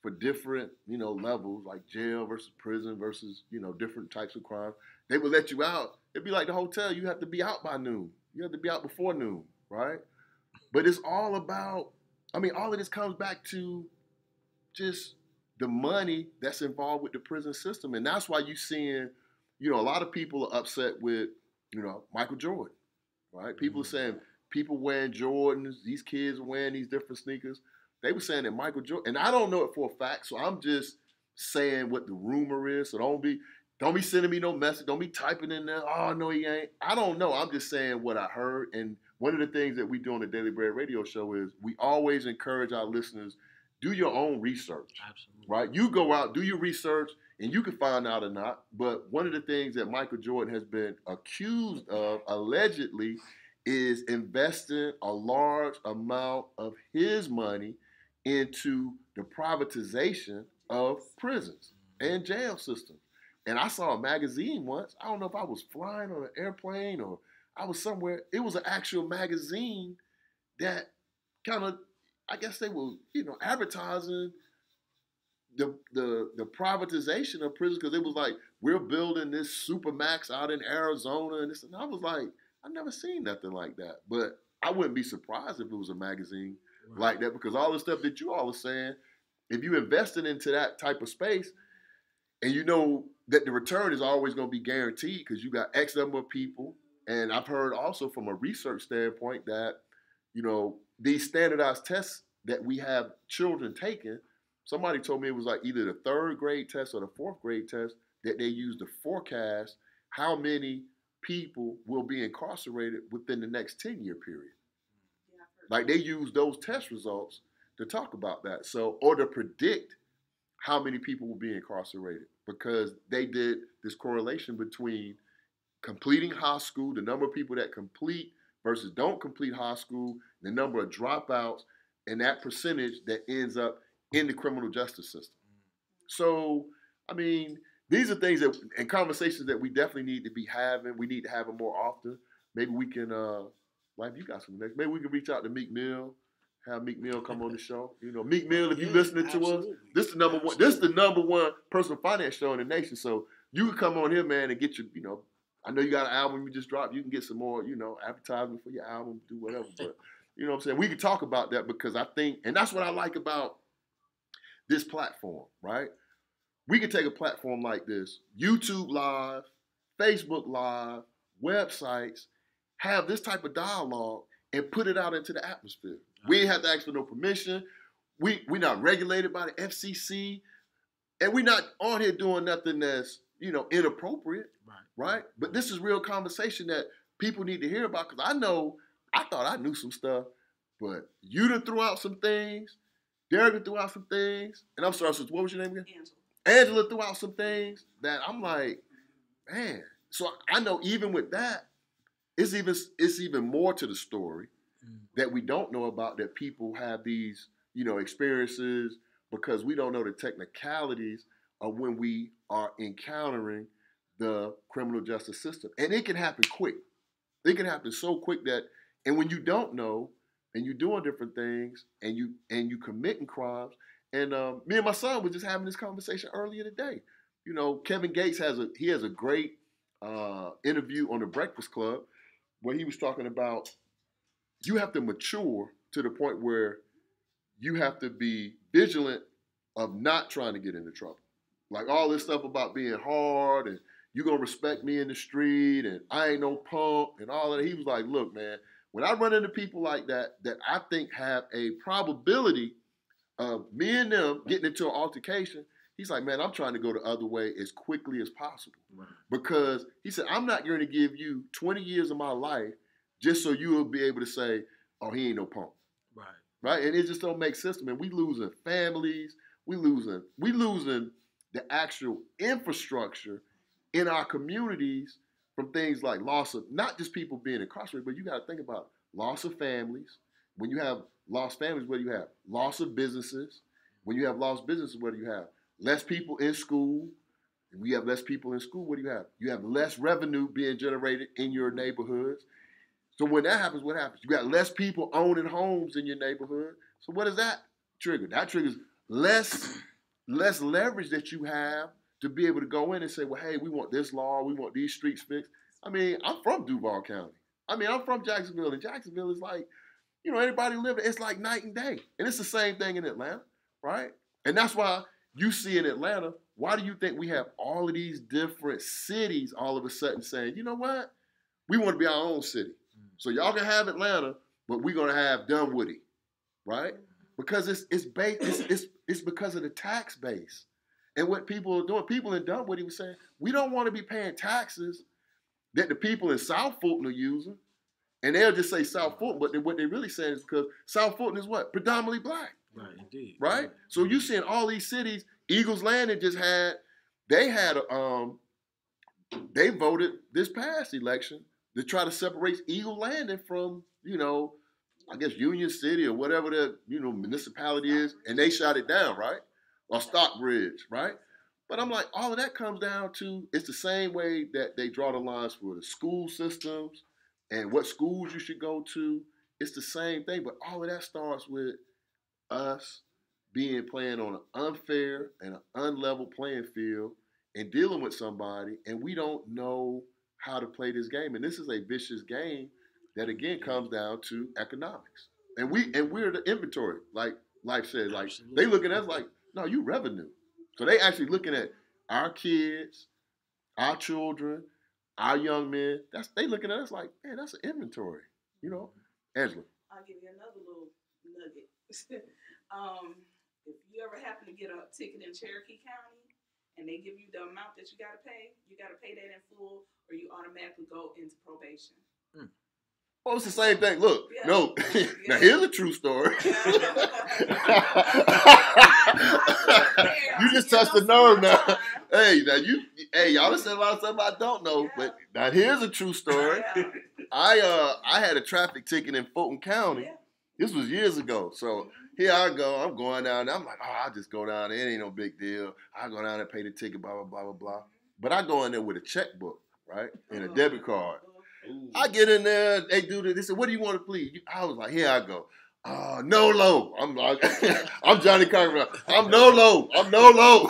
for different, you know, levels, like jail versus prison versus, you know, different types of crime. They would let you out. It'd be like the hotel. You have to be out by noon. You have to be out before noon, right? But it's all about, I mean, all of this comes back to just the money that's involved with the prison system. And that's why you're seeing, you know, a lot of people are upset with, you know, Michael Jordan, right? People are saying, people wearing Jordans, these kids wearing these different sneakers. They were saying that Michael Jordan, and I don't know it for a fact, so I'm just saying what the rumor is. So don't be sending me no message. Don't be typing in there, oh, no, he ain't. I don't know. I'm just saying what I heard. And one of the things that we do on the Daily Bread Radio Show is we always encourage our listeners, do your own research. Absolutely. Right? You go out, do your research, and you can find out or not. But one of the things that Michael Jordan has been accused of, allegedly, is investing a large amount of his money into the privatization of prisons and jail systems. And I saw a magazine once. I don't know if I was flying on an airplane or I was somewhere. It was an actual magazine that kind of, I guess they were, you know, advertising the privatization of prisons, because it was like, we're building this Supermax out in Arizona and this. And I was like, I've never seen nothing like that. But I wouldn't be surprised if it was a magazine like that, because all the stuff that you all are saying, if you invested into that type of space, and you know that the return is always going to be guaranteed because you got X number of people And I've heard also from a research standpoint that, these standardized tests that we have children taking, somebody told me it was like either the 3rd grade test or the 4th grade test that they use to forecast how many people will be incarcerated within the next 10-year period. Yeah, I've heard Like they use those test results to talk about that. So, or to predict how many people will be incarcerated, because they did this correlation between completing high school, the number of people that complete versus don't complete high school, the number of dropouts, and that percentage that ends up in the criminal justice system. So, I mean, these are things that, and conversations that we definitely need to be having. We need to have them more often. Maybe we can, like you got some next. Maybe we can reach out to Meek Mill, have Meek Mill come on the show. Meek Mill, if you're listening to us, this is the number one. This is the number one personal finance show in the nation. So you can come on here, man, and get your, I know you got an album you just dropped. You can get some more, advertisement for your album, do whatever. But you know what I'm saying? We can talk about that, because I think, and that's what I like about this platform, right? We can take a platform like this, YouTube Live, Facebook Live, websites, have this type of dialogue and put it out into the atmosphere. We ain't have to ask for no permission. We're not regulated by the FCC. And we're not on here doing nothing that's, inappropriate, right? But this is real conversation that people need to hear about, because I thought I knew some stuff, but you done threw out some things, Derek done threw out some things, and I'm sorry, so what was your name again? Angela threw out some things that I'm like, man. So I know even with that, it's even more to the story that we don't know about, that people have these, experiences, because we don't know the technicalities of when we are encountering the criminal justice system. And it can happen quick. It can happen so quick that, and when you don't know, and you're doing different things, and you committing crimes. And me and my son was just having this conversation earlier today. Kevin Gates has a great interview on the Breakfast Club where he was talking about, you have to mature to the point where you have to be vigilant of not trying to get into trouble. Like all this stuff about being hard and you're going to respect me in the street and I ain't no punk and all of that. He was like, look, man, when I run into people like that I think have a probability of me and them getting into an altercation, he's like, man, I'm trying to go the other way as quickly as possible. Right. Because he said, I'm not going to give you 20 years of my life just so you will be able to say, oh, he ain't no punk. Right? And it just don't make sense, man. We losing families. We losing the actual infrastructure in our communities from things like loss of, not just people being incarcerated, but you got to think about loss of families. When you have lost families, what do you have? Loss of businesses. When you have lost businesses, what do you have? Less people in school. And we have less people in school, what do you have? You have less revenue being generated in your neighborhoods. So when that happens, what happens? You got less people owning homes in your neighborhood. So what does that trigger? That triggers less leverage that you have to be able to go in and say, well, hey, we want this law, we want these streets fixed. I mean, I'm from Duval County. I mean, I'm from Jacksonville, and Jacksonville is like, anybody live there, it's like night and day. And it's the same thing in Atlanta, right? And that's why you see in Atlanta, why do you think we have all of these different cities all of a sudden saying, you know what? We want to be our own city. So y'all can have Atlanta, but we're gonna have Dunwoody, right? Because it's because of the tax base. And what people are doing, people in Dunwoody were saying, we don't want to be paying taxes that the people in South Fulton are using. And they'll just say South Fulton, but what they're really saying is because South Fulton is what? Predominantly black. Right, indeed. Right? So you're seeing all these cities, Eagles Landing they voted this past election to try to separate Eagle Landing from, I guess Union City or whatever the, municipality is, and they shot it down, right? Or Stockbridge, right? But I'm like, all of that comes down to, it's the same way that they draw the lines for the school systems and what schools you should go to. It's the same thing, but all of that starts with us playing on an unfair and an unlevel playing field and dealing with somebody, and we don't know how to play this game. And this is a vicious game that again comes down to economics. And we're the inventory, like Life said, like they look at us like, no, you revenue. So they actually looking at our kids, our children, our young men, they looking at us like, man, that's an inventory, you know. Angela. I'll give you another little nugget. If you ever happen to get a ticket in Cherokee County and they give you the amount that you got to pay that in full, or you automatically go into probation. Well, it's the same thing. Look, Yeah. no. Yeah. Now here's a true story. You just touched the nerve now. Hey, y'all done said a lot of stuff I don't know, but now here's a true story. I had a traffic ticket in Fulton County. Yeah. This was years ago. So here I go. I'm going down there. I'm like, I'll just go down there. It ain't no big deal. I go down there, pay the ticket, blah, blah, blah, blah, blah. But I go in there with a checkbook, right, and a debit card. I get in there, they do this. They said, what do you want to please? I was like, here I go. No low. I'm like, I'm Johnny Carter. I'm no low. I'm no low.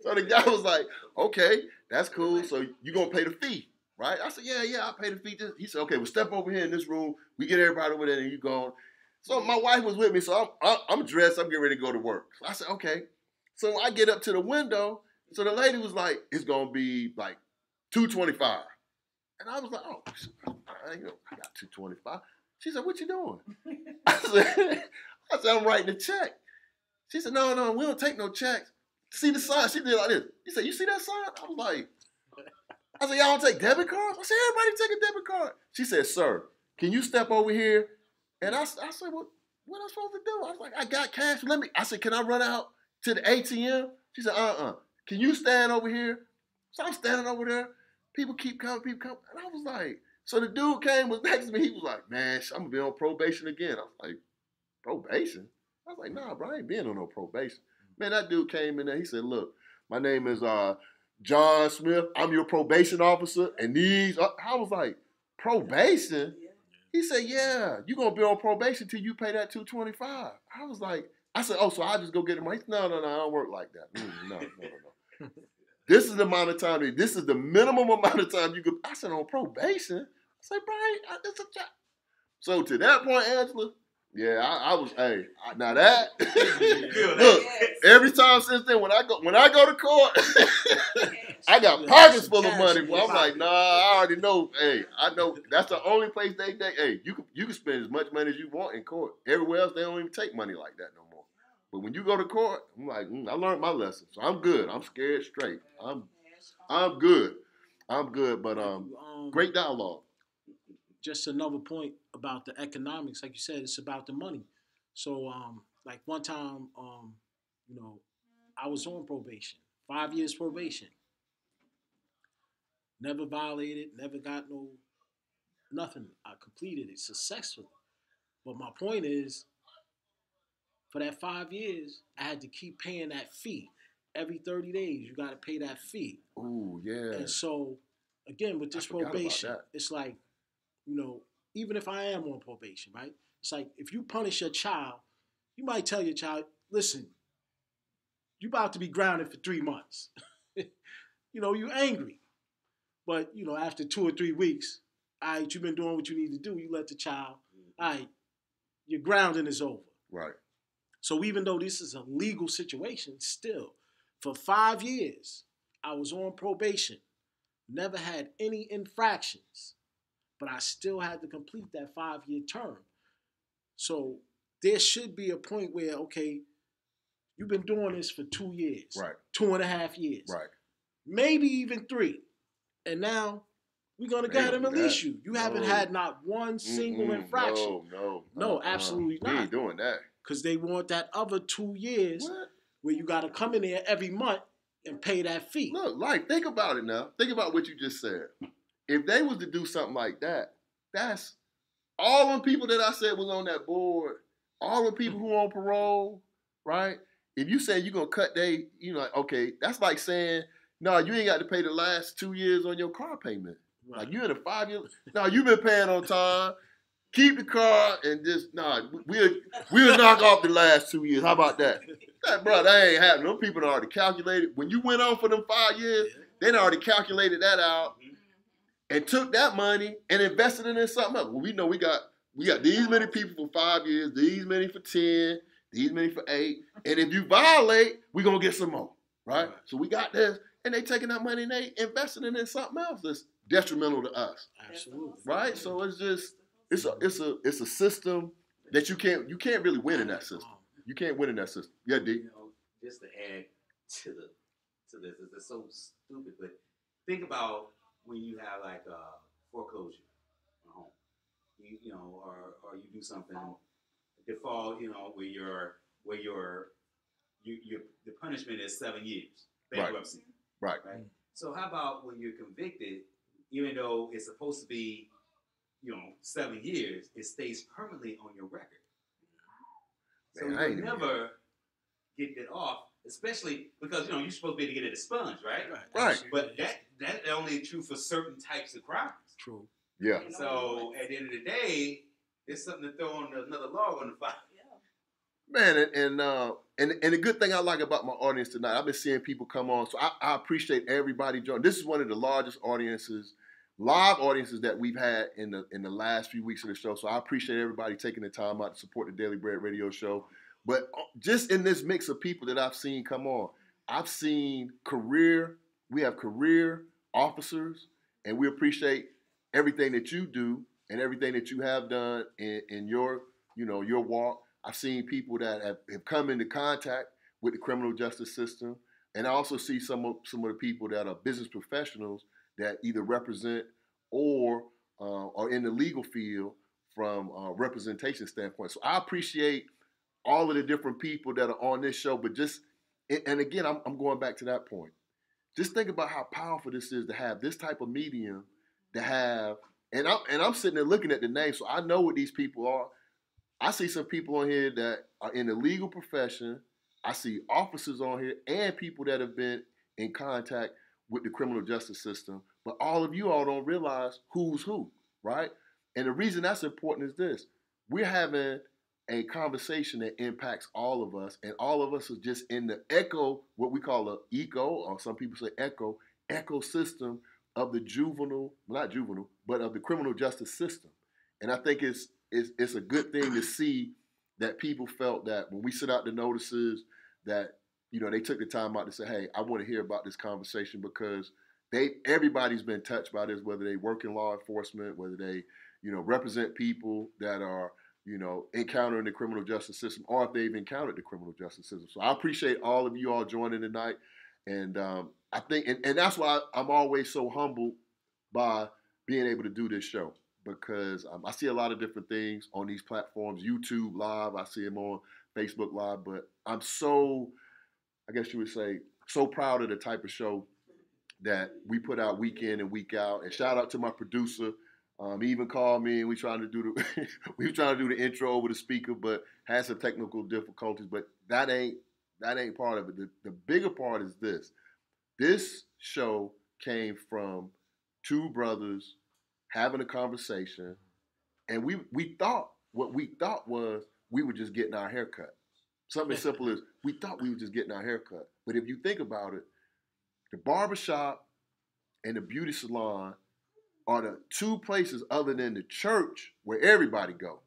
So the guy was like, okay, that's cool. So you going to pay the fee, right? I said, yeah, I'll pay the fee. He said, okay, well, step over here in this room. We get everybody over there and you go. So my wife was with me. So I'm dressed. I'm getting ready to go to work. So I said, okay. So I get up to the window. So the lady was like, it's going to be like $225. And I was like, oh, I got $225. She said, what you doing? I said, I'm writing a check. She said, no, we don't take no checks. See the sign? She did like this. He said, you see that sign? I was like, y'all don't take debit cards? I said, everybody take a debit card. She said, sir, can you step over here? And I said, what am I supposed to do? I was like, I got cash. I said, can I run out to the ATM? She said, Can you stand over here? So I'm standing over there. People keep coming. And I was like, so the dude came, was next to me. He was like, man, I'm going to be on probation again. I was like, probation? I was like, nah, bro, I ain't being on no probation. Man, that dude came in there. He said, look, my name is John Smith. I'm your probation officer. And I was like, probation? He said, yeah, you're going to be on probation till you pay that $225. I said, oh, so I'll just go get him. He said, no, I don't work like that. No. This is the amount of time, this is the minimum amount of time you could. I said, on probation? I said, Brian, it's a job. So to that point, Angela, yeah, I was, now that, look, every time since then, when I go to court, I got pockets full of money. Well, I'm like, nah, I already know, I know that's the only place they you can spend as much money as you want in court. Everywhere else, they don't even take money like that no more. But when you go to court, I'm like, I learned my lesson. So I'm good. I'm scared straight. I'm good. But great dialogue. Just another point about the economics, like you said, it's about the money. So like one time, I was on probation, 5 years probation. Never violated, never got nothing. I completed it successfully. But my point is, for that 5 years, I had to keep paying that fee. Every 30 days, you got to pay that fee. Ooh, yeah. And so, again, with this probation, it's like, even if I am on probation, right? It's like if you punish your child, you might tell your child, listen, you about to be grounded for 3 months. You angry. But, after 2 or 3 weeks, all right, you've been doing what you need to do. You let the child, all right, your grounding is over. Right. So even though this is a legal situation, still, for 5 years, I was on probation, never had any infractions, but I still had to complete that 5-year term. So there should be a point where, okay, you've been doing this for 2 years, right? 2.5 years, right? Maybe even 3, and now we're gonna go ahead and release you. You haven't had not one single infraction. No, absolutely not. We ain't doing that. Because they want that other 2 years where you got to come in there every month and pay that fee. Look, think about it now. Think about what you just said. If they was to do something like that, that's all the people that I said was on that board, all the people who on parole, right? If you say you're going to cut okay, that's like saying, no, you ain't got to pay the last 2 years on your car payment. Right. Like you in a 5 year, no, you've been paying on time. Keep the car and just, we'll knock off the last 2 years. How about that? Bro, that ain't happening. Those people already calculated. When you went on for them 5 years, they already calculated that out and took that money and invested it in something else. Well, we know we got these many people for 5 years, these many for 10, these many for 8. And if you violate, we're going to get some more, right? So we got this. and they taking that money and they investing it in something else that's detrimental to us, Absolutely. right? So it's just it's a system that you can't really win in that system. You can't win in that system. Yeah, D. You know, just to add to this, it's so stupid, but think about when you have like a foreclosure on a home, you know, or you do something default, you know, where the punishment is 7 years bankruptcy, Right. So how about when you're convicted, even though it's supposed to be, you know, 7 years, it stays permanently on your record. So Man, you'll never get it off, especially because, you know, you're supposed to be able to get it expunged, right? Right. But that's only true for certain types of crimes. True. Yeah. So at the end of the day, it's something to throw on another log on the fire. Man, and the good thing I like about my audience tonight, I've been seeing people come on, so I appreciate everybody joining. This is one of the largest live audiences that we've had in the last few weeks of the show. So I appreciate everybody taking the time out to support the Daily Bread Radio Show. But just in this mix of people that I've seen come on, I've seen we have career officers, and we appreciate everything that you do and everything that you have done in your walk. I've seen people that have come into contact with the criminal justice system, and I also see some of the people that are business professionals that either represent or are in the legal field from a representation standpoint. So I appreciate all of the different people that are on this show, but and again, I'm going back to that point. Just think about how powerful this is to have this type of medium to have, and I'm sitting there looking at the names, so I know what these people are. I see some people on here that are in the legal profession. I see officers on here and people that have been in contact with the criminal justice system. But all of you all don't realize who's who, right? And the reason that's important is this. We're having a conversation that impacts all of us, and all of us are just in the what we call an or some people say ecosystem of the of the criminal justice system. And I think it's a good thing to see that people felt that when we sent out the notices that, you know, they took the time out to say, hey, I want to hear about this conversation, because everybody's been touched by this, whether they work in law enforcement, whether they, you know, represent people that are, you know, encountering the criminal justice system, or if they've encountered the criminal justice system. So I appreciate all of you all joining tonight. And I think, and that's why I'm always so humbled by being able to do this show, because I see a lot of different things on these platforms, YouTube Live, I see them on Facebook Live, but I'm so, I guess you would say, so proud of the type of show that we put out week in and week out. And shout out to my producer. He even called me, and we trying to do the intro over the speaker, but had some technical difficulties. But that ain't part of it. The bigger part is this. This show came from two brothers having a conversation, and we thought was we were just getting our hair cut. Something as simple as we thought we were just getting our hair cut. But if you think about it, the barbershop and the beauty salon are the two places other than the church where everybody go,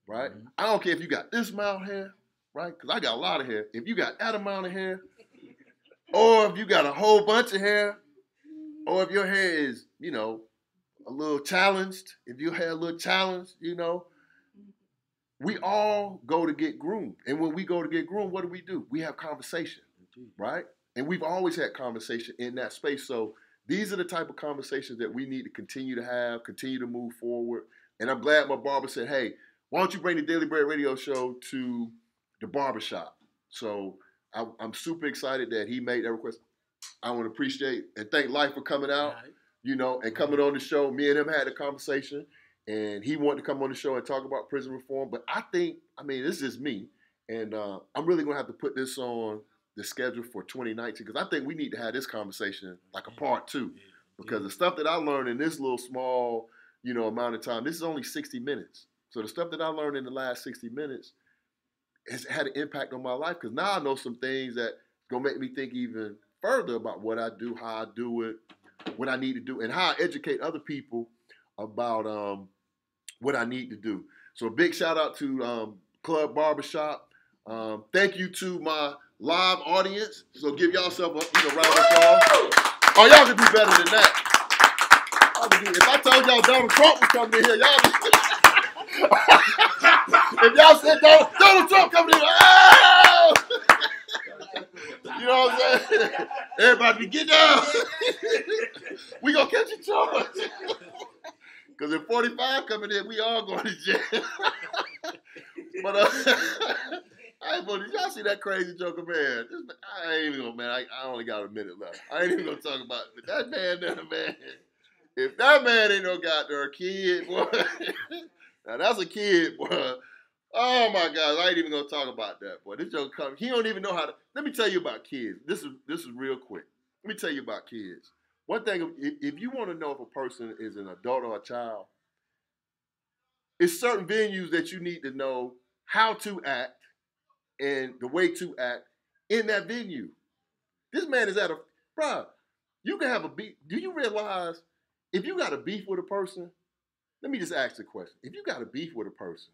right? Mm-hmm. I don't care if you got this amount of hair, right? Because I got a lot of hair. If you got that amount of hair, or if you got a whole bunch of hair, or if your hair is, you know, a little challenged, if your hair a little challenged, you know, we all go to get groomed. And when we go to get groomed, what do? We have conversation, right? And we've always had conversation in that space. So these are the type of conversations that we need to continue to have, continue to move forward. And I'm glad my barber said, hey, why don't you bring the Daily Bread Radio Show to the barbershop? So I'm super excited that he made that request. I want to appreciate and thank Life for coming out, you know, and coming on the show. Me and him had a conversation, and he wanted to come on the show and talk about prison reform. But this is me, and I'm really going to have to put this on the schedule for 2019, because I think we need to have this conversation like a part 2, because the stuff that I learned in this little small, you know, amount of time, this is only 60 minutes. So the stuff that I learned in the last 60 minutes has had an impact on my life, because now I know some things that going to make me think even further about what I do, how I do it, what I need to do, and how I educate other people about what I need to do. So a big shout out to Club Barbershop. Thank you to my live audience. So give yourself a round of applause. Oh, y'all can do better than that. If I told y'all Donald Trump was coming in here, y'all if y'all said Donald Trump coming in here, oh! You know what I'm saying? Everybody get down. We gonna catch a charge. Because if 45 coming in, we all going to jail. But did y'all see that crazy Joker, man? I ain't even gonna, man. I only got a minute left. I ain't even gonna talk about it. But that man there, man. If that man ain't no goddamn kid, boy. Now that's a kid, boy. Oh my God, I ain't even gonna talk about that, boy. This Joker coming. He don't even know how to. Let me tell you about kids. This is real quick. Let me tell you about kids. One thing, if you want to know if a person is an adult or a child, it's certain venues that you need to know how to act and the way to act in that venue. This man is bruh, you can have a beef. Do you realize if you got a beef with a person, let me just ask the question. If you got a beef with a person,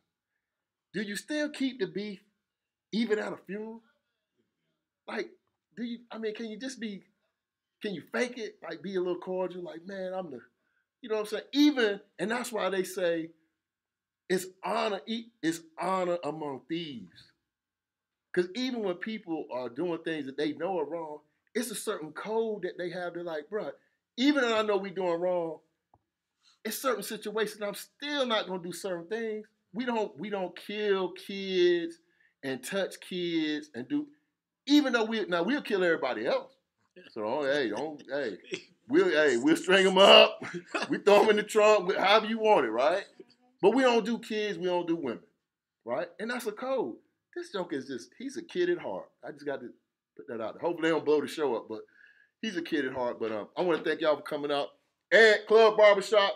do you still keep the beef even at a funeral? Like, can you just be, can you fake it? Like, be a little cordial, like, man, you know what I'm saying? Even, and that's why they say it's honor among thieves. Because even when people are doing things that they know are wrong, it's a certain code that they have. They're like, bro, even though I know we doing wrong, in certain situations, I'm still not going to do certain things. We don't kill kids and touch kids and do, even though we'll kill everybody else. So we'll string them up, we throw them in the trunk, however you want it, right? But we don't do kids, we don't do women, right? And that's a code. This joke is he's a kid at heart. I just got to put that out there. Hopefully they don't blow the show up, but he's a kid at heart. But I want to thank y'all for coming out. And Club Barbershop,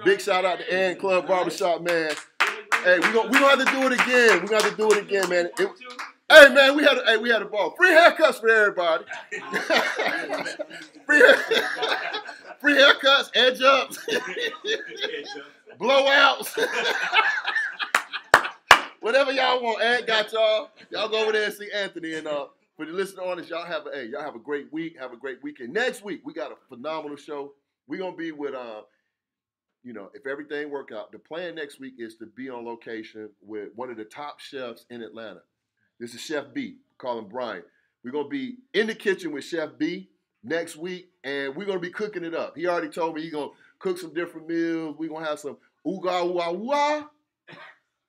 big shout out to Ant Club Barbershop, man. Hey, we gonna have to do it again. We're gonna have to do it again, man. Hey man, we had a ball. Free haircuts for everybody. Free haircuts, edge ups, blowouts. Whatever y'all want, Ant got y'all. Y'all go over there and see Anthony. And for the listener audience, y'all have a great week. Have a great weekend. Next week we got a phenomenal show. We're gonna be with if everything work out, the plan next week is to be on location with one of the top chefs in Atlanta. This is Chef B, call him Brian. We're going to be in the kitchen with Chef B next week, and we're going to be cooking it up. He already told me he's going to cook some different meals. We're going to have some ooga, ooga, ooga,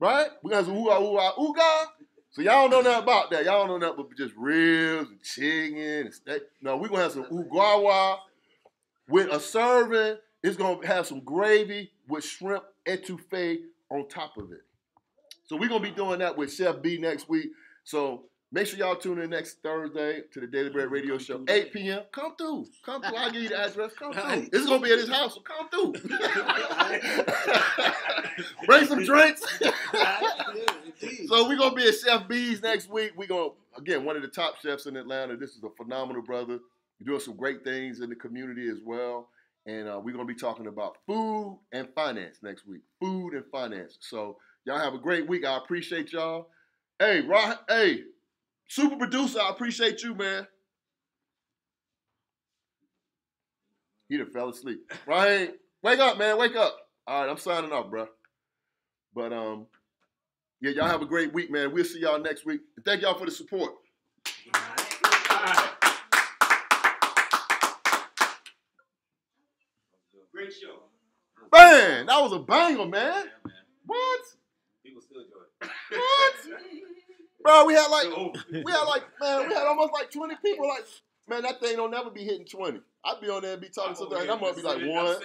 right? We're going to have some ooga, ooga, ooga. So y'all don't know nothing about that. Y'all don't know nothing but just ribs and chicken and steak. No, we're going to have some ooga, with a serving. It's going to have some gravy with shrimp etouffee on top of it. So we're going to be doing that with Chef B next week. So make sure y'all tune in next Thursday to the Daily Bread Radio Show, 8 p.m. Come through. I'll give you the address. Come through. This is going to be at his house, so come through. Bring some drinks. So we're going to be at Chef B's next week. We're going to, again, one of the top chefs in Atlanta. This is a phenomenal brother. He's doing some great things in the community as well. And we're going to be talking about food and finance next week. Food and finance. So y'all have a great week. I appreciate y'all. Hey, super producer, I appreciate you, man. He done fell asleep. Right? Wake up, man. Wake up. All right, I'm signing off, bro. But, yeah, y'all have a great week, man. We'll see y'all next week. And thank y'all for the support. All right. Great show. Man, that was a banger, man. Yeah, man. What? People still enjoy it. What? Bro, we had almost like 20 people. Like, man, that thing don't never be hitting 20. I'd be on there and be talking something, and I'm gonna be like, one. I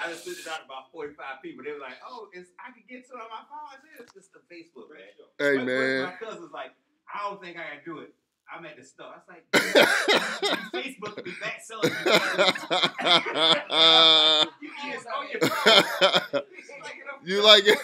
just sent it out to about 45 people. They were like, "Oh, I could get to it on my phone." I said, "It's just the Facebook, man." Hey, man. My cousin's like, "I don't think I can do it." I'm at the store. I was like, Facebook could be back selling. You can't on your phone. You like it?